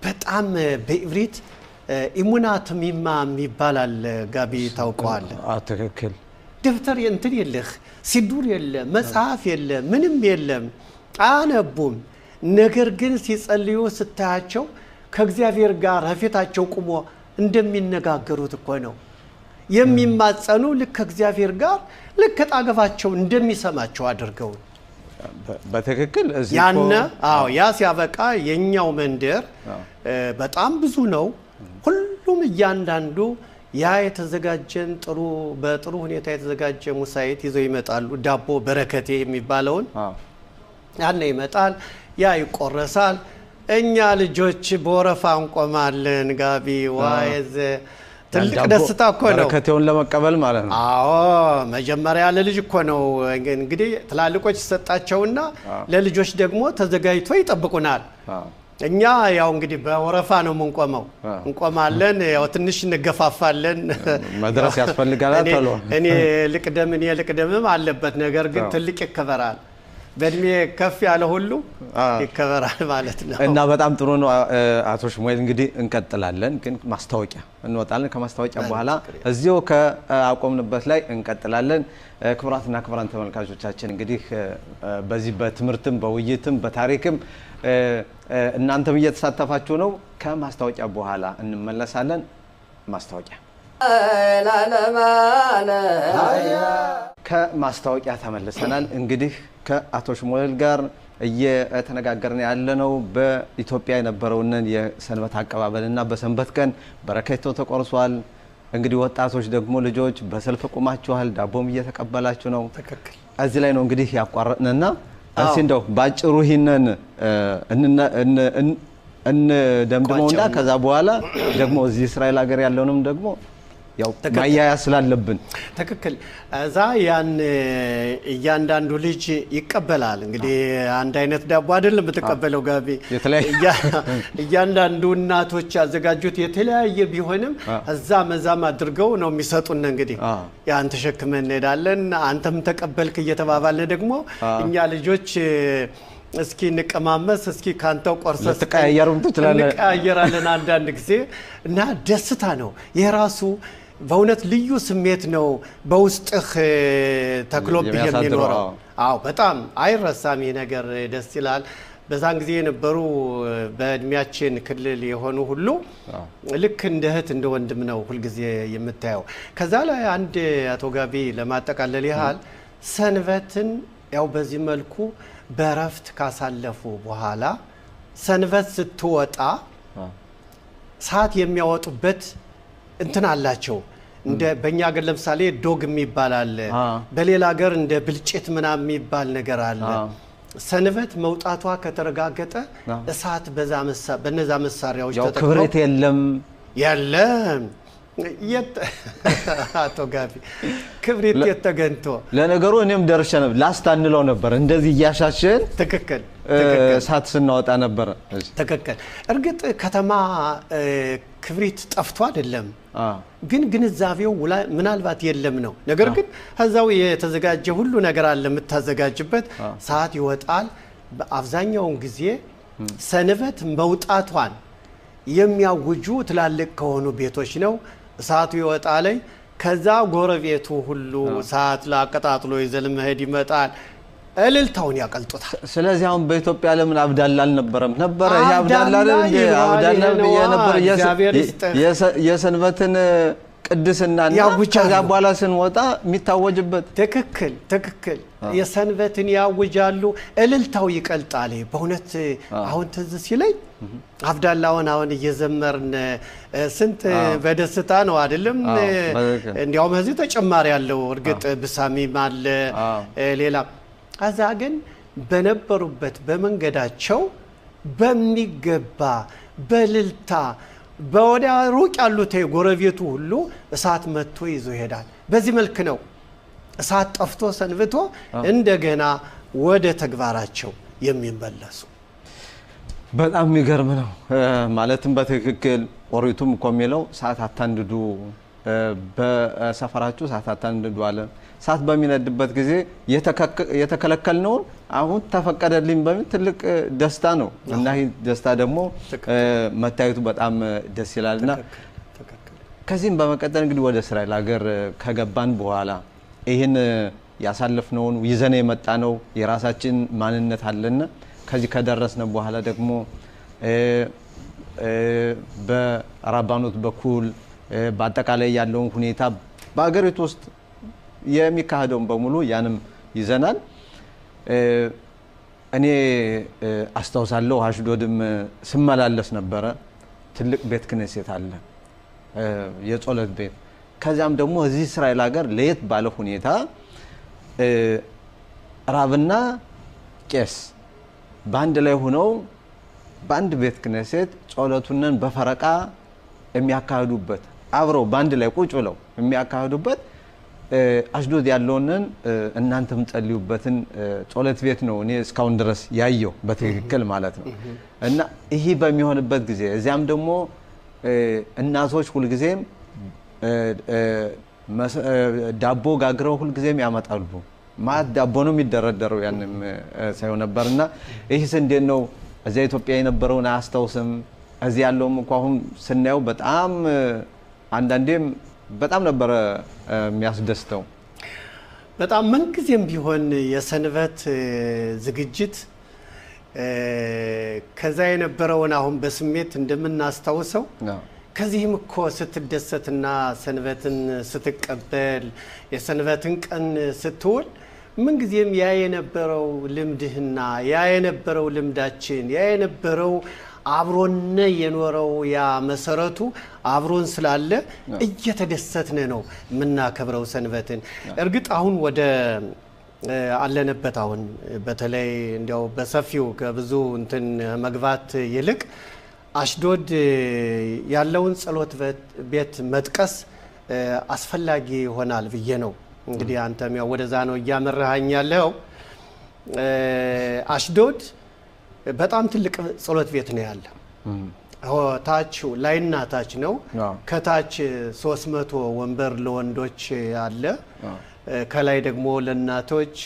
በጣም በኢብሪት ኢሙናት ሚማ የሚባል ጋቢ ታውቀዋል? ትክክል። ደብተር እንትን የለህ፣ ሲዱር የለ፣ መጽሐፍ የለ፣ ምንም የለም፣ አያነቡም። ነገር ግን ሲጸልዩ ስታያቸው ከእግዚአብሔር ጋር ፊታቸው ቆሞ እንደሚነጋገሩት እኮ ነው የሚማጸኑ። ልክ ከእግዚአብሔር ጋር ልክ ከጣገባቸው እንደሚሰማቸው አድርገው በትክክል እዚህ ያነ ያ ሲያበቃ የኛው መንደር በጣም ብዙ ነው። ሁሉም እያንዳንዱ ያ የተዘጋጀን በጥሩ ሁኔታ የተዘጋጀ ሙሳይት ይዘው ይመጣሉ። ዳቦ በረከቴ የሚባለውን ያነ ይመጣል። ያ ይቆረሳል። እኛ ልጆች በወረፋ እንቆማለን። ጋቢ ዋይዝ ትልቅ ደስታ እኮ ነው በረከቴውን ለመቀበል ማለት ነው። አዎ መጀመሪያ ለልጅ እኮ ነው እንግዲህ ትላልቆች ሰጣቸውና ለልጆች ደግሞ ተዘጋጅቶ ይጠብቁናል። እኛ ያው እንግዲህ በወረፋ ነው የምንቆመው። እንቆማለን፣ ያው ትንሽ እንገፋፋለን። መድረስ ያስፈልጋል። እኔ ልቅደምም አለበት። ነገር ግን ትልቅ ይከበራል በእድሜ ከፍ ያለ ሁሉ ይከበራል ማለት ነው። እና በጣም ጥሩ ነው አቶ ሽሙኤል እንግዲህ እንቀጥላለን ግን ማስታወቂያ እንወጣለን ከማስታወቂያ በኋላ እዚሁ ከአቆምንበት ላይ እንቀጥላለን። ክቡራትና ክቡራን ተመልካቾቻችን እንግዲህ በዚህ በትምህርትም በውይይትም በታሪክም እናንተም እየተሳተፋችሁ ነው። ከማስታወቂያ በኋላ እንመለሳለን። ማስታወቂያ ከማስታወቂያ ተመልሰናል። እንግዲህ ከአቶ ሽሙኤል ጋር እየተነጋገርን ያለነው በኢትዮጵያ የነበረውን የሰንበት አቀባበልና በሰንበት ቀን በረከቶ ተቆርሷል። እንግዲህ ወጣቶች ደግሞ ልጆች በሰልፍ ቆማችኋል፣ ዳቦም እየተቀበላችሁ ነው። ትክክል። እዚህ ላይ ነው እንግዲህ ያቋረጥንና እስኪ እንደው ባጭሩ ይሄንን እንደምደምደውና ከዛ በኋላ ደግሞ እዚህ እስራኤል ሀገር ያለውንም ደግሞ ያው ማያያ ስላለብን ትክክል። እዛ ያን እያንዳንዱ ልጅ ይቀበላል። እንግዲህ አንድ አይነት ዳቦ አይደለም የምትቀበለው ጋቢ፣ እያንዳንዱ እናቶች ያዘጋጁት የተለያየ ቢሆንም እዛ መዛም አድርገው ነው የሚሰጡን። እንግዲህ ያን ተሸክመን እንሄዳለን። አንተም ተቀበልክ እየተባባልን ደግሞ እኛ ልጆች እስኪ እንቀማመስ እስኪ ካንተው ቆርሰስ ተቀያየሩም ትችላለን እንቀያየራለን አንዳንድ ጊዜ እና ደስታ ነው የራሱ በእውነት ልዩ ስሜት ነው በውስጥህ ተክሎብህ የሚኖረው። አዎ በጣም አይረሳም ነገር ደስ ይላል። በዛን ጊዜ የነበሩ በእድሜያችን ክልል የሆኑ ሁሉ ልክ እንደ እህት እንደ ወንድም ነው ሁሉ ጊዜ የምታየው። ከዛ ላይ አንድ አቶ ጋቢ ለማጠቃለል ያህል ሰንበትን ያው በዚህ መልኩ በረፍት ካሳለፉ በኋላ ሰንበት ስትወጣ ሰዓት የሚያወጡበት እንትን አላቸው። እንደ በእኛ ሀገር ለምሳሌ ዶግ የሚባል አለ፣ በሌላ ሀገር እንደ ብልጭት ምናምን የሚባል ነገር አለ። ሰንበት መውጣቷ ከተረጋገጠ እሳት በነዛ መሳሪያዎች ተጠቅመው ክብረት የለም አቶ ጋቢ ክብሪት የተገንቶ ለነገሩ እኔም ደርሼ ነበር ላስታንለው ነበር እንደዚህ ያሻሽን ትክክል እሳት ስናወጣ ነበር። ትክክል። እርግጥ ከተማ ክብሪት ጠፍቶ አይደለም ግን ግንዛቤው ምናልባት የለም ነው። ነገር ግን ሀዛው የተዘጋጀ ሁሉ ነገር አለ የምታዘጋጅበት ሰዓት ይወጣል። በአብዛኛው ጊዜ ሰንበት መውጣቷን የሚያውጁ ትላልቅ ከሆኑ ቤቶች ነው። ሰዓቱ ይወጣል። ከዛ ጎረቤቱ ሁሉ ሰዓት ላቀጣጥሎ ይዘል መሄድ ይመጣል። እልልታውን ያቀልጡታል። ስለዚህ አሁን በኢትዮጵያ ለምን አብዳላ አልነበረም ነበር? ይሄ አብዳላ ነበር የሰንበትን ቅድስናና ከዛ በኋላ ስንወጣ የሚታወጅበት። ትክክል ትክክል። የሰንበትን ያውጃሉ፣ እልልታው ይቀልጣል። በእውነት አሁን ትዝ ሲለኝ አብዳላውን አሁን እየዘመርን ስንት በደስታ ነው አይደለም? እንዲያውም እዚህ ተጨማሪ ያለው እርግጥ ብሳሚም አለ ሌላ አዛ ግን በነበሩበት በመንገዳቸው በሚገባ በልልታ በወዲያ ሩቅ ያሉት ጎረቤቱ ሁሉ እሳት መጥቶ ይዞ ይሄዳል። በዚህ መልክ ነው እሳት ጠፍቶ ሰንብቶ እንደገና ወደ ተግባራቸው የሚመለሱ። በጣም የሚገርም ነው። ማለትም በትክክል ኦሪቱም እኮ የሚለው ሰዓት አታንድዱ፣ በሰፈራችሁ ሰዓት አታንድዱ አለ። ሰዓት በሚነድበት ጊዜ የተከለከልነውን አሁን ተፈቀደልኝ በሚል ትልቅ ደስታ ነው እና ይህ ደስታ ደግሞ መታየቱ በጣም ደስ ይላልና ከዚህም በመቀጠል እንግዲህ ወደ እስራኤል ሀገር ከገባን በኋላ ይህን ያሳለፍነውን ይዘን የመጣ ነው የራሳችን ማንነት አለና ከዚህ ከደረስነ በኋላ ደግሞ በራባኖት በኩል በአጠቃላይ ያለውን ሁኔታ በአገሪቱ ውስጥ የሚካሄደውን በሙሉ ያንም ይዘናል። እኔ አስተውሳለሁ አሽዶድም ስመላለስ ነበረ። ትልቅ ቤት ክነሴት አለ የጾለት ቤት። ከዛም ደግሞ እዚህ እስራኤል ሀገር ለየት ባለ ሁኔታ ራብና ቄስ በአንድ ላይ ሆነው በአንድ ቤት ክነሴት ጾለቱንን በፈረቃ የሚያካሂዱበት አብረው በአንድ ላይ ቁጭ ብለው የሚያካሂዱበት አሽዶድ ያለውንን እናንተም ጸልዩበትን ጾለት ቤት ነው እኔ እስካሁን ድረስ ያየው በትክክል ማለት ነው። እና ይሄ በሚሆንበት ጊዜ እዚያም ደግሞ እናቶች ሁሉ ጊዜም ዳቦ ጋግረው ሁሉ ጊዜም ያመጣሉ ማት ዳቦ ነው የሚደረደረው ያንም ሳይሆን ነበርና ይህስ እንዴት ነው እዚያ ኢትዮጵያ የነበረውን አያስታውስም እዚህ ያለውም እንኳን አሁን ስናየው በጣም አንዳንዴም በጣም ነበር የሚያስደስተው በጣም መንግዜም ቢሆን የሰንበት ዝግጅት ከዛ የነበረውን አሁን በስሜት እንደምናስታውሰው ከዚህም እኮ ስትደሰትና ሰንበትን ስትቀበል የሰንበትን ቀን ስትውል መንግዜም ያ የነበረው ልምድህና ያ የነበረው ልምዳችን ያ የነበረው አብሮነ የኖረው ያ መሰረቱ አብሮን ስላለ እየተደሰትን ነው ምናከብረው ሰንበትን እርግጥ አሁን ወደ አለነበት አሁን በተለይ እንዲያው በሰፊው ከብዙ እንትን መግባት ይልቅ አሽዶድ ያለውን ጸሎት ቤት መጥቀስ አስፈላጊ ይሆናል ብዬ ነው እንግዲህ አንተም ያው ወደዛ ነው ያመራኸኝ ያለው አሽዶድ በጣም ትልቅ ጸሎት ቤት ነው ያለ ታች ላይና ታች ነው ከታች 300 ወንበር ለወንዶች አለ ከላይ ደግሞ ለናቶች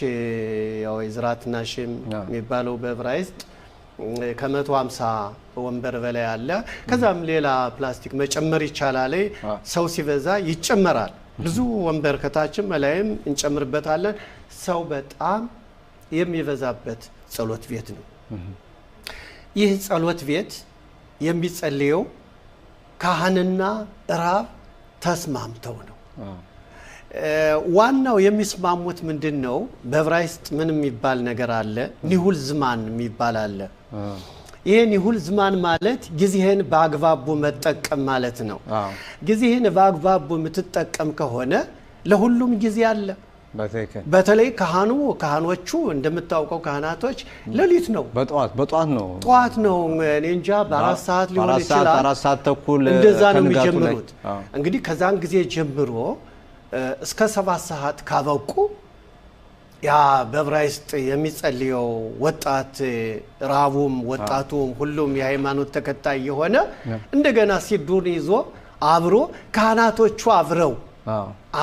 ያው ኢዝራትና ሽም የሚባለው በዕብራይስጥ ከ150 ወንበር በላይ አለ ከዛም ሌላ ፕላስቲክ መጨመር ይቻላል ሰው ሲበዛ ይጨመራል ብዙ ወንበር ከታችም ላይም እንጨምርበታለን ሰው በጣም የሚበዛበት ጸሎት ቤት ነው ይህ ጸሎት ቤት የሚጸልየው ካህንና ራብ ተስማምተው ነው ዋናው የሚስማሙት ምንድነው በዕብራይስጥ ምን የሚባል ነገር አለ ኒሁል ዝማን የሚባል አለ ይሄ ኒሁል ዝማን ማለት ጊዜህን በአግባቡ መጠቀም ማለት ነው ጊዜህን በአግባቡ የምትጠቀም ከሆነ ለሁሉም ጊዜ አለ በተለይ ካህኖቹ እንደምታውቀው ካህናቶች ለሊት ነው በጧት ነው እኔ እንጃ በ4 ሰዓት ሊሆን ይችላል 4 ሰዓት ተኩል እንደዛ ነው የሚጀምሩት እንግዲህ ከዛን ጊዜ ጀምሮ እስከ 7 ሰዓት ካበቁ ያ በዕብራይስጥ የሚጸልየው ወጣት ራቡም ወጣቱም ሁሉም የሃይማኖት ተከታይ የሆነ እንደገና ሲዱን ይዞ አብሮ ካህናቶቹ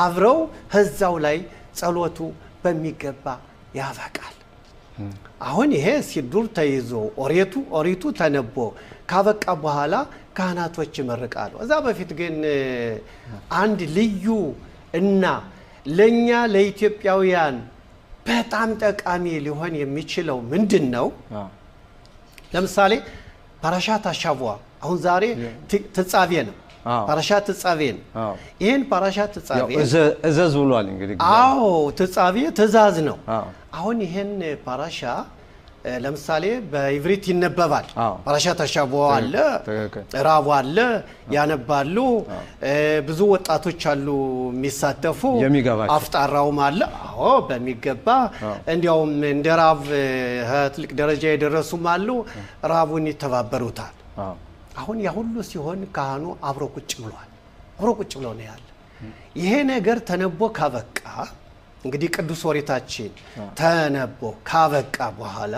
አብረው ህዛው ላይ ጸሎቱ በሚገባ ያበቃል አሁን ይሄ ሲዱር ተይዞ ኦሪቱ ተነቦ ካበቃ በኋላ ካህናቶች ይመርቃሉ እዛ በፊት ግን አንድ ልዩ እና ለኛ ለኢትዮጵያውያን በጣም ጠቃሚ ሊሆን የሚችለው ምንድነው ለምሳሌ ፓራሻት አሻቡአ አሁን ዛሬ ተጻቤ ነው ፓራሻት ተጻቤ ነው ይሄን ፓራሻት ተጻቤ እዘዝ ብሏል እንግዲህ አዎ ተጻቤ ትእዛዝ ነው አሁን ይሄን ፓራሻ ለምሳሌ በኢቭሪት ይነበባል ፓራሻት አሻቡአ አለ ራቡ አለ ያነባሉ ብዙ ወጣቶች አሉ የሚሳተፉ አፍጣራውም አለ አዎ በሚገባ እንዲያውም እንደራብ ትልቅ ደረጃ የደረሱም አሉ ራቡን ይተባበሩታል አሁን ያ ሁሉ ሲሆን ካህኑ አብሮ ቁጭ ብሎ ነው ያለ ይሄ ነገር ተነቦ ካበቃ እንግዲህ ቅዱስ ኦሪታችን ተነቦ ካበቃ በኋላ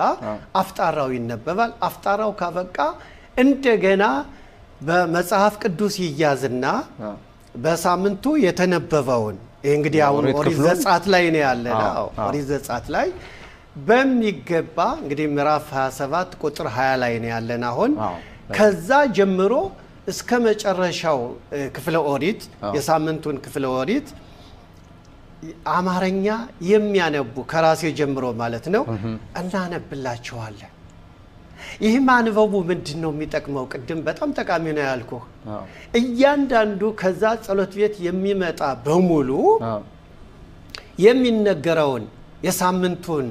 አፍጣራው ይነበባል አፍጣራው ካበቃ እንደገና በመጽሐፍ ቅዱስ ይያዝና በሳምንቱ የተነበበውን እንግዲህ አሁን ኦሪት ዘጸአት ላይ ነው ያለና ኦሪት ዘጸአት ላይ በሚገባ እንግዲህ ምዕራፍ 27 ቁጥር 20 ላይ ነው ያለና አሁን ከዛ ጀምሮ እስከ መጨረሻው ክፍለ ኦሪት የሳምንቱን ክፍለ ኦሪት አማርኛ የሚያነቡ ከራሴ ጀምሮ ማለት ነው እናነብላችኋለን ይህ ማንበቡ ምንድነው የሚጠቅመው ቅድም በጣም ጠቃሚ ነው ያልኩህ እያንዳንዱ ከዛ ጸሎት ቤት የሚመጣ በሙሉ የሚነገረውን የሳምንቱን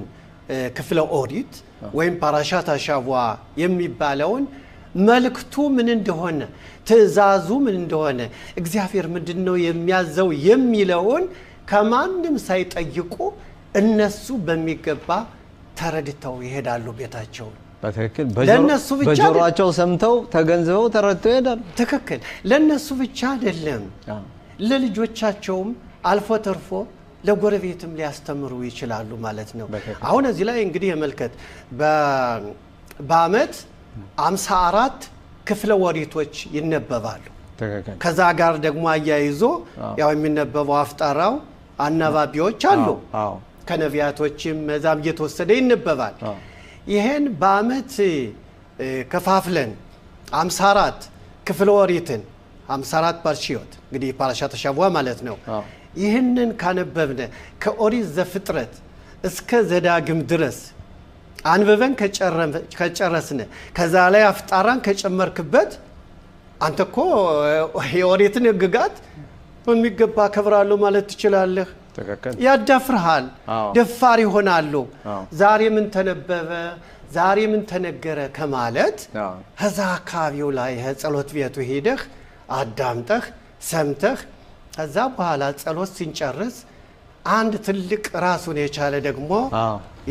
ክፍለ ኦሪት ወይም ፓራሻት አሻቡአ የሚባለውን መልክቱ ምን እንደሆነ ትእዛዙ ምን እንደሆነ እግዚአብሔር ምንድነው የሚያዘው የሚለውን ከማንም ሳይጠይቁ እነሱ በሚገባ ተረድተው ይሄዳሉ ቤታቸው በትክክል በጆሮአቸው ሰምተው ተገንዝበው ተረድተው ይሄዳሉ ትክክል ለነሱ ብቻ አይደለም ለልጆቻቸውም አልፎ ተርፎ ለጎረቤትም ሊያስተምሩ ይችላሉ ማለት ነው አሁን እዚህ ላይ እንግዲህ የመልከት በአመት 54 ክፍለ ወሪቶች ይነበባሉ ከዛ ጋር ደግሞ አያይዞ ያው የሚነበበው አፍጣራው አናባቢዎች አሉ ከነቢያቶችም መዛም እየተወሰደ ይነበባል። ይሄን በአመት ከፋፍለን 54 ክፍለ ኦሪትን 54 ፓርሺዮት እንግዲህ ፓራሻተ ሻቡአ ማለት ነው። ይህንን ካነበብነ ከኦሪት ዘፍጥረት እስከ ዘዳግም ድረስ አንብበን ከጨረስነ ከዛ ላይ አፍጣራን ከጨመርክበት አንተኮ የኦሪትን ህግጋት በሚገባ ከብራለሁ ማለት ትችላለህ። ያዳፍርሃል፣ ደፋር ይሆናሉ። ዛሬ ምን ተነበበ ዛሬ ምን ተነገረ ከማለት ከዛ አካባቢው ላይ ጸሎት ቤቱ ሄደህ አዳምጠህ ሰምተህ ከዛ በኋላ ጸሎት ሲንጨርስ አንድ ትልቅ ራሱን የቻለ ደግሞ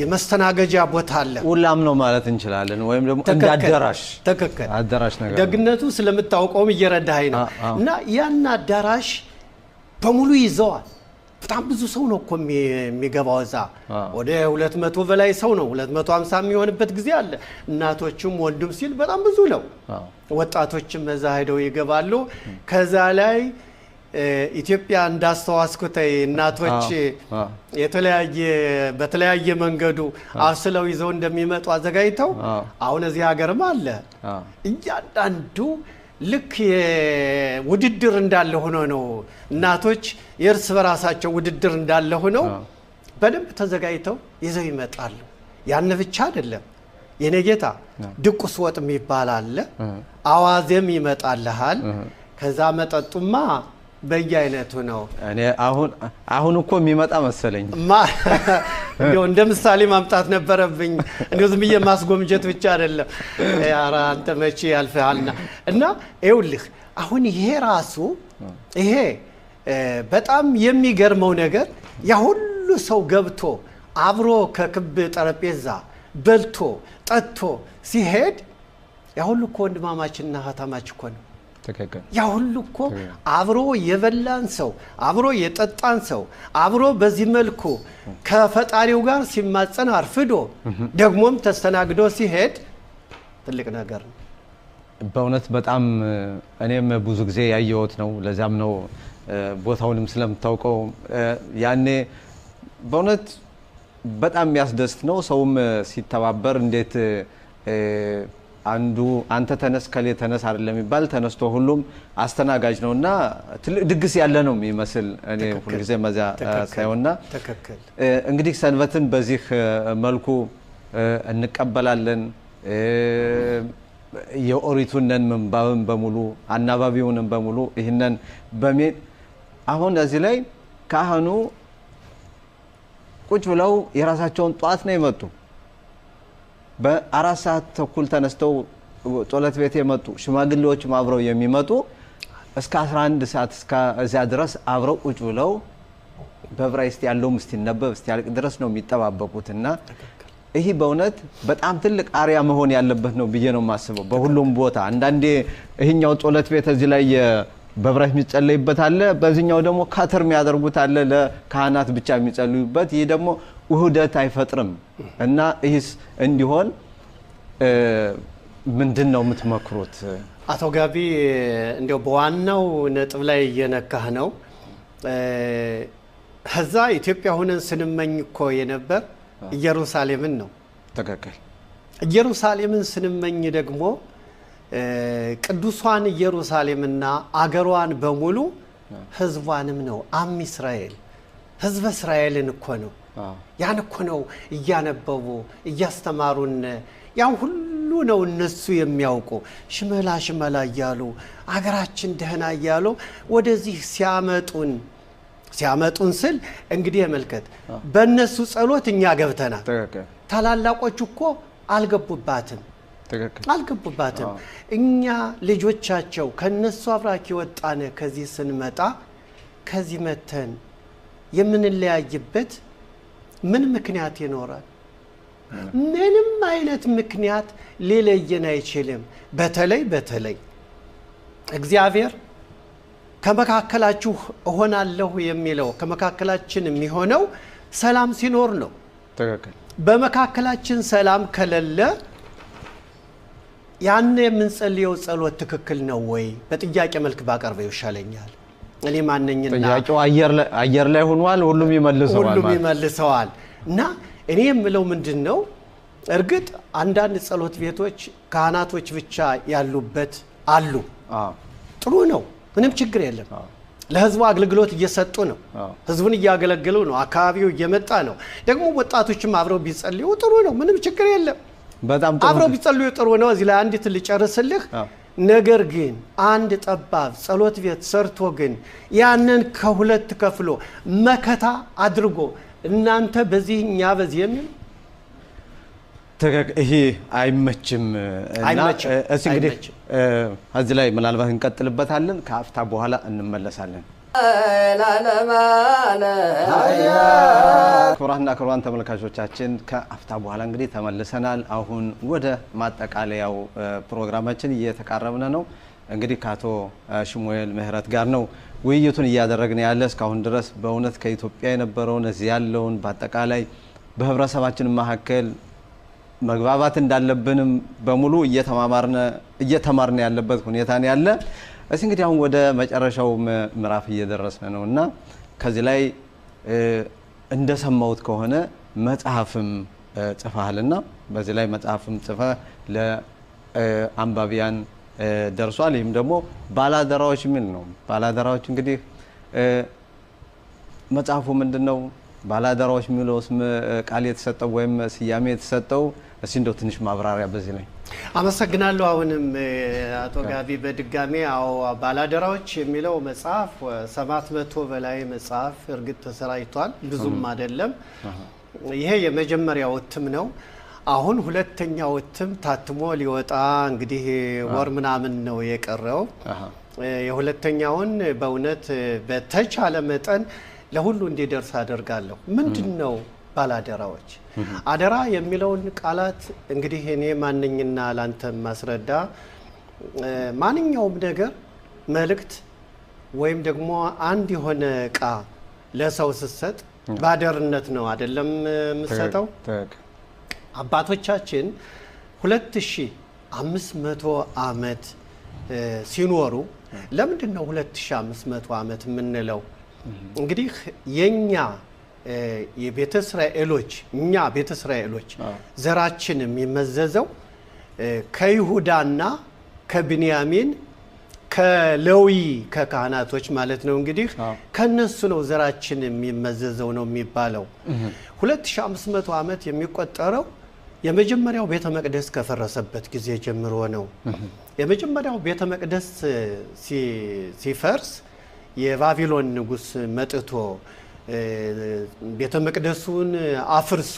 የመስተናገጃ ቦታ አለ። ሁላም ነው ማለት እንችላለን ወይም ደግሞ እንዳዳራሽ ተከከለ አዳራሽ ነገር ደግነቱ ስለምታውቀውም እየረዳኸኝ ነው። እና ያን አዳራሽ በሙሉ ይዘዋል። በጣም ብዙ ሰው ነው እኮ የሚገባው እዛ ወደ 200 በላይ ሰው ነው 250 የሚሆንበት ጊዜ አለ። እናቶችም ወንድም ሲል በጣም ብዙ ነው። ወጣቶችም እዛ ሄደው ይገባሉ። ከዛ ላይ ኢትዮጵያ እንዳስተዋስኩት እናቶች በተለያየ መንገዱ አስለው ይዘው እንደሚመጡ አዘጋጅተው አሁን እዚህ ሀገርም አለ። እያንዳንዱ ልክ ውድድር እንዳለ ሆኖ ነው። እናቶች የእርስ በራሳቸው ውድድር እንዳለ ሆነው በደንብ ተዘጋጅተው ይዘው ይመጣሉ። ያን ብቻ አይደለም የኔ ጌታ ድቁስ ወጥ የሚባል አለ። አዋዜም ይመጣልሃል። ከዛ መጠጡማ በየአይነቱ ነው። እኔ አሁን እኮ የሚመጣ መሰለኝ እንደው እንደ ምሳሌ ማምጣት ነበረብኝ። እንደው ዝም ብዬ ማስጎምጀት ብቻ አይደለም። ኧረ አንተ መቼ ያልፈሃልና እና ይኸውልህ አሁን ይሄ ራሱ ይሄ በጣም የሚገርመው ነገር ያ ሁሉ ሰው ገብቶ አብሮ ከክብ ጠረጴዛ በልቶ ጠጥቶ ሲሄድ ያ ሁሉ እኮ ወንድማማችንና እህታማች እኮ ነው። ያ ሁሉ እኮ አብሮ የበላን ሰው አብሮ የጠጣን ሰው አብሮ በዚህ መልኩ ከፈጣሪው ጋር ሲማጸን አርፍዶ ደግሞም ተስተናግዶ ሲሄድ ትልቅ ነገር ነው። በእውነት በጣም እኔም ብዙ ጊዜ ያየሁት ነው። ለዛም ነው ቦታውንም ስለምታውቀው ያኔ በእውነት በጣም የሚያስደስት ነው። ሰውም ሲተባበር እንዴት አንተ ተነስ ከሌ ተነስ አይደለም የሚባል ተነስቶ ሁሉም አስተናጋጅ ነውና ትልቅ ድግስ ያለ ነው የሚመስል እኔ ሁሉ ጊዜ መዛ ሳይሆንና እንግዲህ ሰንበትን በዚህ መልኩ እንቀበላለን። የኦሪቱንን መንባብን በሙሉ አናባቢውንም በሙሉ ይሄንን አሁን እዚህ ላይ ካህኑ ቁጭ ብለው የራሳቸውን ጧት ነው የመጡ በ4 ሰዓት ተኩል ተነስተው ጦለት ቤት የመጡ ሽማግሌዎችም አብረው የሚመጡ እስከ 11 ሰዓት እስከ እዚያ ድረስ አብረው ቁጭ ብለው በዕብራይስጥ ያለው እስቲነበብ እስቲያልቅ ድረስ ነው የሚጠባበቁትና ይሄ በእውነት በጣም ትልቅ አሪያ መሆን ያለበት ነው ብዬ ነው የማስበው። በሁሉም ቦታ አንዳንዴ ይሄኛው ጦለት ቤት እዚህ ላይ በዕብራይስጥ የሚጸለይበት አለ፣ በዚህኛው ደግሞ ካተር የሚያደርጉት አለ ለካህናት ብቻ የሚጸልዩበት። ይሄ ደግሞ ውህደት አይፈጥርም እና ይህስ እንዲሆን ምንድነው የምትመክሩት? አቶ ጋቢ እንደው በዋናው ነጥብ ላይ እየነካህ ነው። ከዛ ኢትዮጵያ ሆነን ስንመኝ እኮ የነበር ኢየሩሳሌምን ነው። ተከከለ ኢየሩሳሌምን ስንመኝ ደግሞ ቅዱሷን ኢየሩሳሌምና አገሯን በሙሉ ህዝቧንም ነው። አም እስራኤል ህዝበ እስራኤልን እኮ ነው። ያን እኮ ነው እያነበቡ እያስተማሩን ያን ሁሉ ነው እነሱ የሚያውቁ ሽመላ እያሉ አገራችን ደህና እያሉ ወደዚህ ሲያመጡን ስል እንግዲህ መልከት በእነሱ ጸሎት እኛ ገብተናል። ታላላቆቹ እኮ አልገቡባትም። እኛ ልጆቻቸው ከነሱ አብራክ ወጣነ ከዚህ ስንመጣ ከዚህ መተን የምንለያይበት ምን ምክንያት ይኖራል? ምንም አይነት ምክንያት ሊለየን አይችልም። በተለይ እግዚአብሔር ከመካከላችሁ እሆናለሁ የሚለው ከመካከላችን የሚሆነው ሰላም ሲኖር ነው። በመካከላችን ሰላም ከሌለ ያን የምንጸልየው ጸሎት ትክክል ነው ወይ? በጥያቄ መልክ ባቀርበው ይሻለኛል። እኔ ማንነኝና ጥያቄው አየር ላይ ሆኗል ሁሉም ይመልሰዋል እና እኔ የምለው ምንድነው እርግጥ አንዳንድ ጸሎት ቤቶች ካህናቶች ብቻ ያሉበት አሉ ጥሩ ነው ምንም ችግር የለም ለህዝቡ አገልግሎት እየሰጡ ነው ህዝቡን እያገለገሉ ነው አካባቢው እየመጣ ነው ደግሞ ወጣቶችም አብረው ቢጸልዩ ጥሩ ነው ምንም ችግር የለም በጣም ጥሩ አብረው ቢጸልዩ ጥሩ ነው እዚህ ላይ አንዲት ልጨርስልህ ነገር ግን አንድ ጠባብ ጸሎት ቤት ሰርቶ ግን ያንን ከሁለት ከፍሎ መከታ አድርጎ እናንተ በዚህኛ በዚህ የሚል ይሄ አይመችም እና እሺ እንግዲህ እዚህ ላይ ምናልባት እንቀጥልበታለን ከአፍታ በኋላ እንመለሳለን ክቡራን ተመልካቾቻችን ከአፍታ በኋላ እንግዲህ ተመልሰናል አሁን ወደ ማጠቃለያው ፕሮግራማችን እየተቃረብነ ነው እንግዲህ ካቶ ሽሙኤል ምህረት ጋር ነው ውይይቱን እያደረግን ያለ እስካሁን ድረስ በእውነት ከኢትዮጵያ የነበረውን እዚህ ያለውን በአጠቃላይ በህብረተሰባችን መካከል መግባባት እንዳለብንም በሙሉ እየተማርነ ያለበት ሁኔታ ነው ያለ እዚህ እንግዲህ አሁን ወደ መጨረሻው ምዕራፍ እየደረስን ነውና ከዚህ ላይ እንደሰማውት ከሆነ መጽሐፍም ጽፈሃልና በዚህ ላይ መጽሐፍም ጽፈ ለአንባቢያን ደርሷል ይሄም ደግሞ ባላደራዎች ምን ነው ባላደራዎች እንግዲህ መጽሐፉ ምንድነው ባላደራዎች ሚሎስ ቃል የተሰጠው ወይም ስያሜ የተሰጠው እስኪ እንደው ትንሽ ማብራሪያ በዚህ ላይ አመሰግናለሁ አሁንም አቶ ጋቢ በድጋሚ ባላደራዎች የሚለው መጽሐፍ 700 በላይ መጽሐፍ እርግጥ ተሰራይቷል ብዙም አይደለም ይሄ የመጀመሪያው እትም ነው አሁን ሁለተኛው እትም ታትሞ ሊወጣ እንግዲህ ወር ምናምን ነው የቀረው የሁለተኛውን በእውነት በተቻለ መጠን ለሁሉ እንዲደርስ አደርጋለሁ ምንድነው ባላደራዎች አደራ የሚለውን ቃላት እንግዲህ እኔ ማንነኝና ላንተ ማስረዳ ማንኛውም ነገር መልእክት ወይም ደግሞ አንድ የሆነ ቃ ለሰው ሲሰጥ ባደርነት ነው አይደለም መስጠው አባቶቻችን 2500 አመት ሲኖሩ ለምንድነው 2500 አመት ምንለው እንግዲህ የኛ የቤተ እስራኤሎች እኛ ቤተ እስራኤሎች ዘራችን የሚመዘዘው ከይሁዳና ከብንያሚን ከሌዊ ከካህናቶች ማለት ነው እንግዲህ ከነሱ ነው ዘራችን የሚመዘዘው ነው የሚባለው 2500 አመት የሚቆጠረው የመጀመሪያው ቤተ መቅደስ ከፈረሰበት ጊዜ ጀምሮ ነው የመጀመሪያው ቤተ መቅደስ ሲፈርስ የባቢሎን ንጉስ መጥቶ ቤተ መቅደሱን አፍርሶ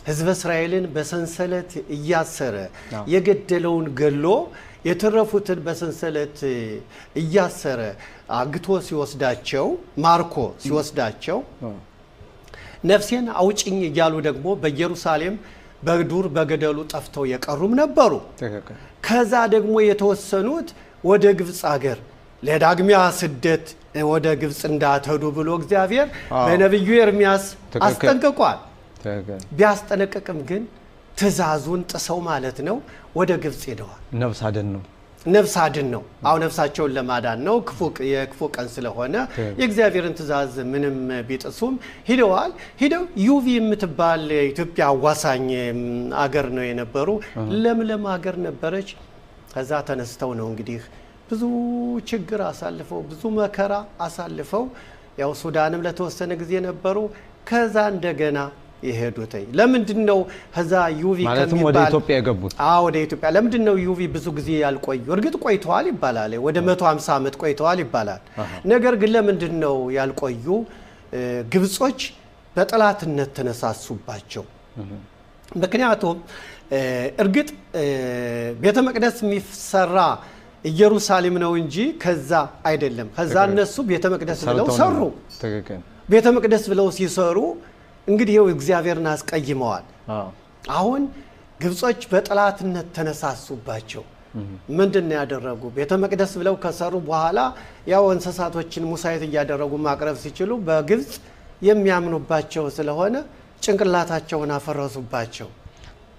ህዝበ እስራኤልን በሰንሰለት እያሰረ የገደለውን ገሎ የተረፉትን በሰንሰለት እያሰረ አግቶ ሲወስዳቸው ማርኮ ሲወስዳቸው ነፍሴን አውጭኝ እያሉ ደግሞ በኢየሩሳሌም በዱር በገደሉ ጠፍተው የቀሩም ነበሩ ከዛ ደግሞ የተወሰኑት ወደ ግብጽ ሀገር ለዳግሚያ ስደት ወደ ግብጽ እንዳትሄዱ ብሎ እግዚአብሔር በነብዩ ኤርሚያስ አስጠንቅቋል ቢያስጠነቅቅም ግን ትእዛዙን ጥሰው ማለት ነው ወደ ግብጽ ሄደዋል ነፍስ አድን ነው አሁን ነፍሳቸውን ለማዳን ነው የክፉ ቀን ስለሆነ የእግዚአብሔርን ትእዛዝ ምንም ቢጥሱም ሄደው ዩቪ የምትባል ኢትዮጵያ አዋሳኝ አገር ነው የነበሩ ለምለም አገር ነበረች ከዛ ተነስተው ነው እንግዲህ ብዙ ችግር አሳልፈው ብዙ መከራ አሳልፈው ያው ሱዳንም ለተወሰነ ጊዜ ነበሩ ከዛ እንደገና ይሄዱት ለምንድነው ከዛ ዩቪ ማለትም ወደ ኢትዮጵያ የገቡት ወደ ኢትዮጵያ ለምንድነው ዩቪ ብዙ ጊዜ ያልቆዩ እርግጥ ቆይተዋል ይባላል ወደ 150 አመት ቆይተዋል ይባላል ነገር ግን ለምንድነው ያልቆዩ ግብጾች በጠላትነት ተነሳሱባቸው ምክንያቱም እርግጥ ቤተ መቅደስ የሚሰራ ኢየሩሳሌም ነው እንጂ ከዛ አይደለም ከዛ እነሱ ቤተ መቅደስ ብለው ሰሩ ቤተ መቅደስ ብለው ሲሰሩ እንግዲህ እግዚአብሔርን አስቀይመዋል አሁን ግብጾች በጠላትነት ተነሳሱባቸው ምንድነው ያደረጉ ቤተ መቅደስ ብለው ከሰሩ በኋላ ያው እንስሳቶችን ሙሳይት ያደረጉ ማቅረብ ሲችሉ በግብጽ የሚያምኑባቸው ስለሆነ ጭንቅላታቸውን አፈረሱባቸው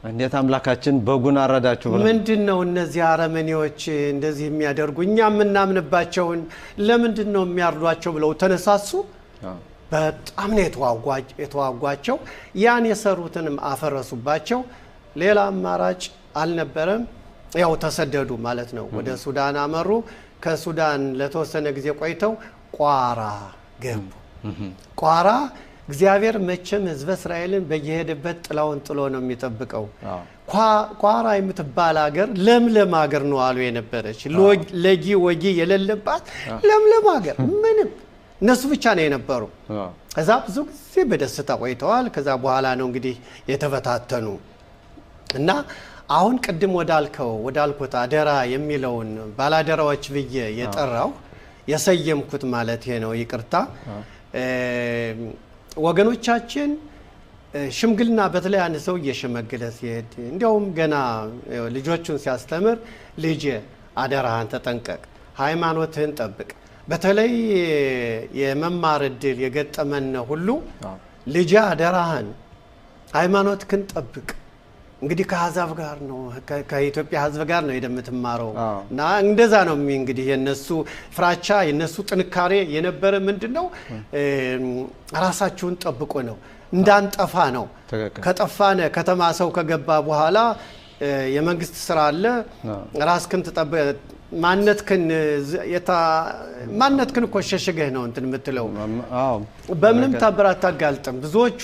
እንዴት አምላካችን በጉን አረዳችሁ ብለው ምንድነው እነዚህ አረመኔዎች እንደዚህ የሚያደርጉ እኛ ምናምንባቸውን ለምንድነው የሚያርዷቸው ብለው ተነሳሱ በጣም ነው የተዋጓቸው ያን የሰሩትንም አፈረሱባቸው ሌላ አማራጭ አልነበረም ያው ተሰደዱ ማለት ነው ወደ ሱዳን አመሩ ከሱዳን ለተወሰነ ጊዜ ቆይተው ቋራ ገቡ ቋራ እግዚአብሔር መቼም ህዝበ እስራኤልን በየሄደበት ጥላውን ጥሎ ነው የሚጠብቀው ቋራ የምትባል ሀገር ለምለም ሀገር ነው አሉ የነበረች ለጂ ወጂ የሌለባት ለምለም ሀገር ምንም እነሱ ብቻ ነው የነበሩ ከዛ ብዙ ጊዜ በደስታ ቆይተዋል ከዛ በኋላ ነው እንግዲህ የተፈታተኑ እና አሁን ቅድም ወዳልኩት አደራ የሚለውን ባላደራዎች ብዬ የጠራው የሰየምኩት ማለት ነው ይቅርታ ወገኖቻችን ሽምግልና በተለይ አንድ ሰው እየሸመገለ ሲሄድ እንዲያውም ገና ልጆቹን ሲያስተምር ልጅ አደራህን ተጠንቀቅ ሃይማኖትህን ጠብቅ በተለይ የመማር እድል የገጠመን ሁሉ ልጅ አደራህን ሃይማኖትህን ጠብቅ እንግዲህ ከአሕዛብ ጋር ነው ከኢትዮጵያ ሕዝብ ጋር ነው የምትማረው እና እንደዛ ነው እንግዲህ የነሱ ፍራቻ የነሱ ጥንካሬ የነበረ ምንድነው ራሳቸውን ጠብቆ ነው እንዳንጠፋ ነው ከጠፋነ ከተማ ሰው ከገባ በኋላ የመንግስት ስራ አለ ራስክን ተጠብቅ ማንነትክን እኮ ሸሽገህ ነው እንትን የምትለው በምንም ታበራት ታጋልጥም ብዙዎቹ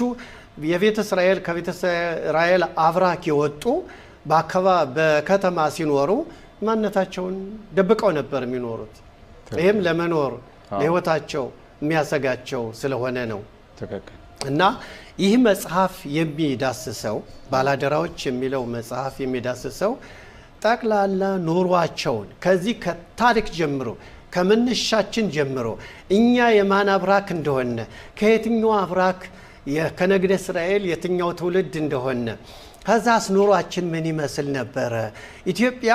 የቤተ እስራኤል ከቤተ እስራኤል አብራክ የወጡ በከተማ ሲኖሩ ማንነታቸውን ደብቀው ነበር የሚኖሩት ይሄም ለመኖር ለህይወታቸው የሚያሰጋቸው ስለሆነ ነው እና ይህ መጽሐፍ የሚዳስሰው ባላደራዎች የሚለው መጽሐፍ የሚዳስሰው ጠቅላላ ኑሯቸውን ከዚህ ከታሪክ ጀምሮ ከመነሻችን ጀምሮ እኛ የማን አብራክ እንደሆነ ከየትኛው አብራክ ከነገደ እስራኤል የትኛው ትውልድ እንደሆነ ከዛስ ኑሯችን ምን ይመስል ነበር ኢትዮጵያ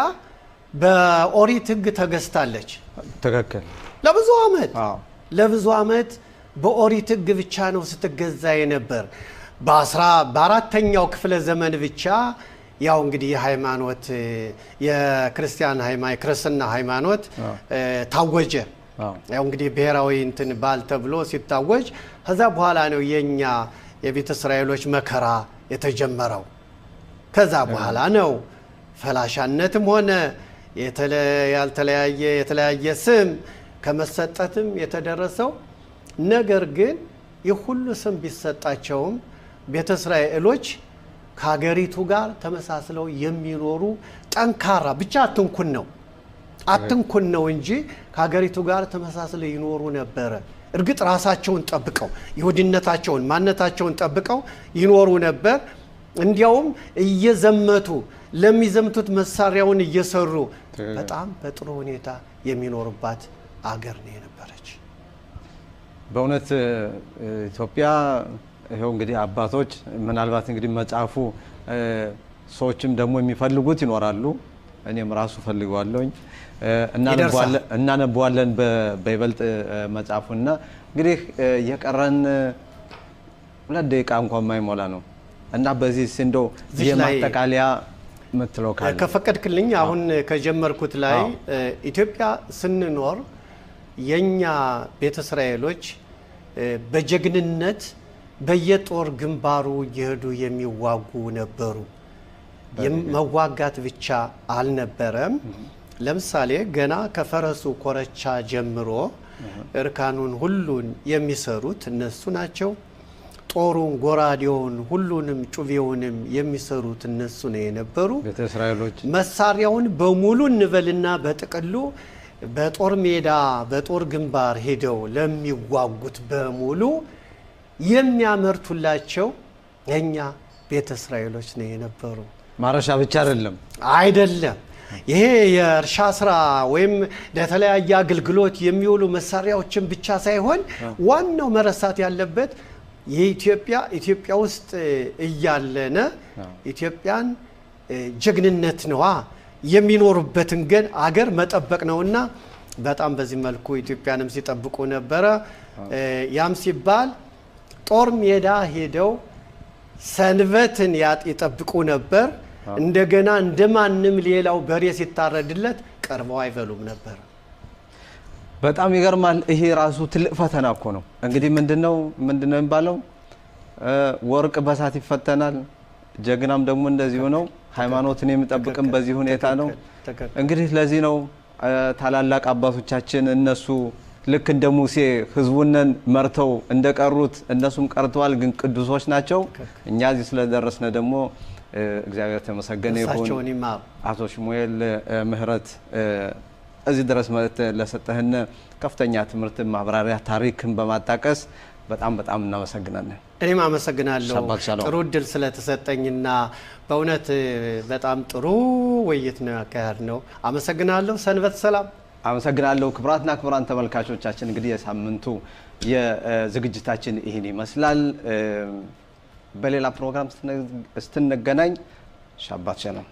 በኦሪት ህግ ተገዝታለች ተከከለ ለብዙ አመት በኦሪት ህግ ብቻ ነው ስትገዛ የነበር በ14ኛው ክፍለ ዘመን ብቻ ያው እንግዲህ የሃይማኖት ክርስትና ሃይማኖት ታወጀ ያው እንግዲህ ብሔራዊ እንትን ባል ተብሎ ሲታወጅ ከዛ በኋላ ነው የኛ የቤተ እስራኤሎች መከራ የተጀመረው ከዛ በኋላ ነው ፈላሻነትም ሆነ የተለያየ ስም ከመሰጠትም የተደረሰው ነገር ግን የሁሉ ስም ቢሰጣቸውም ቤተ እስራኤሎች ከሀገሪቱ ጋር ተመሳስለው የሚኖሩ ጠንካራ ብቻ አትንኩን ነው እንጂ ከሀገሪቱ ጋር ተመሳስለው ይኖሩ ነበር እርግጥ ራሳቸውን ጠብቀው ይሁዲነታቸውን ማንነታቸውን ጠብቀው ይኖሩ ነበር እንዲያውም እየዘመቱ ለሚዘምቱት መሳሪያውን እየሰሩ በጣም በጥሩ ሁኔታ የሚኖርባት አገር ነው የነበረች በእውነት ኢትዮጵያ ይሄው እንግዲህ አባቶች ምናልባት እንግዲህ መጻፉ ሰዎችም ደግሞ የሚፈልጉት ይኖራሉ እኔም ራሱ ፈልገዋለሁኝ እናነባዋለን በይበልጥ መጻፉና እንግዲህ የቀረን 2 ደቂቃ እንኳን ማይሞላ ነው እና በዚህ እንደው የማጠቃለያ ምትለው ካለ ከፈቀድክልኝ አሁን ከጀመርኩት ላይ ኢትዮጵያ ስንኖር የኛ ቤተ እስራኤሎች በጀግንነት በየጦር ግንባሩ ይሄዱ የሚዋጉ ነበሩ የመዋጋት ብቻ አልነበረም ለምሳሌ ገና ከፈረሱ ኮረቻ ጀምሮ እርካኑን ሁሉን የሚሰሩት እነሱ ናቸው ጦሩን ጎራዴውን ሁሉንም ጩቤውንም የሚሰሩት እነሱ ነው የነበሩ ቤተ እስራኤሎች መሳሪያውን በሙሉ እንበልና በጥቅሉ በጦር ሜዳ በጦር ግንባር ሄደው ለሚዋጉት በሙሉ የሚያመርቱላቸው የኛ ቤተ እስራኤሎች ነው የነበሩ ማረሻ ብቻ አይደለም ይሄ የእርሻ ስራ ወይም ለተለያየ አገልግሎት የሚውሉ መሳሪያዎችን ብቻ ሳይሆን ዋናው መረሳት ያለበት የኢትዮጵያ ውስጥ እያለነ ኢትዮጵያን ጀግንነት ነዋ የሚኖሩበትን ግን አገር መጠበቅ ነውና በጣም በዚህ መልኩ ኢትዮጵያንም ሲጠብቁ ነበር ያም ሲባል ጦር ሜዳ ሄደው ሰንበትን ይጠብቁ ነበር። እንደገና እንደማንም ሌላው በሬ ሲታረድለት ቀርበው አይበሉም ነበር። በጣም ይገርማል። ይሄ ራሱ ትልቅ ፈተና እኮ ነው። እንግዲህ ምንድነው የሚባለው? ወርቅ በሳት ይፈተናል፣ ጀግናም ደግሞ እንደዚሁ ነው። ሃይማኖትን የሚጠብቅም በዚህ ሁኔታ ነው። እንግዲህ ለዚህ ነው ታላላቅ አባቶቻችን እነሱ ልክ እንደ ሙሴ ህዝቡን መርተው እንደቀሩት እነሱም ቀርተዋል፣ ግን ቅዱሶች ናቸው። እኛ እዚህ ስለደረስነ ደግሞ እግዚአብሔር ተመሰገነ ይሁን። አቶ ሽሙኤል ምህረት እዚህ ድረስ ማለት ለሰጠህን ከፍተኛ ትምህርት ማብራሪያ ታሪክን በማጣቀስ በጣም እናመሰግናለን። እኔም አመሰግናለሁ ጥሩ እድል ስለተሰጠኝና በእውነት በጣም ጥሩ ውይይት ነው ያካሄድነው። አመሰግናለሁ። ሰንበት ሰላም። አመሰግናለሁ። ክቡራትና ክቡራን ተመልካቾቻችን እንግዲህ የሳምንቱ የዝግጅታችን ይህን ይመስላል። በሌላ ፕሮግራም ስትንገናኝ ሻባት ሸለም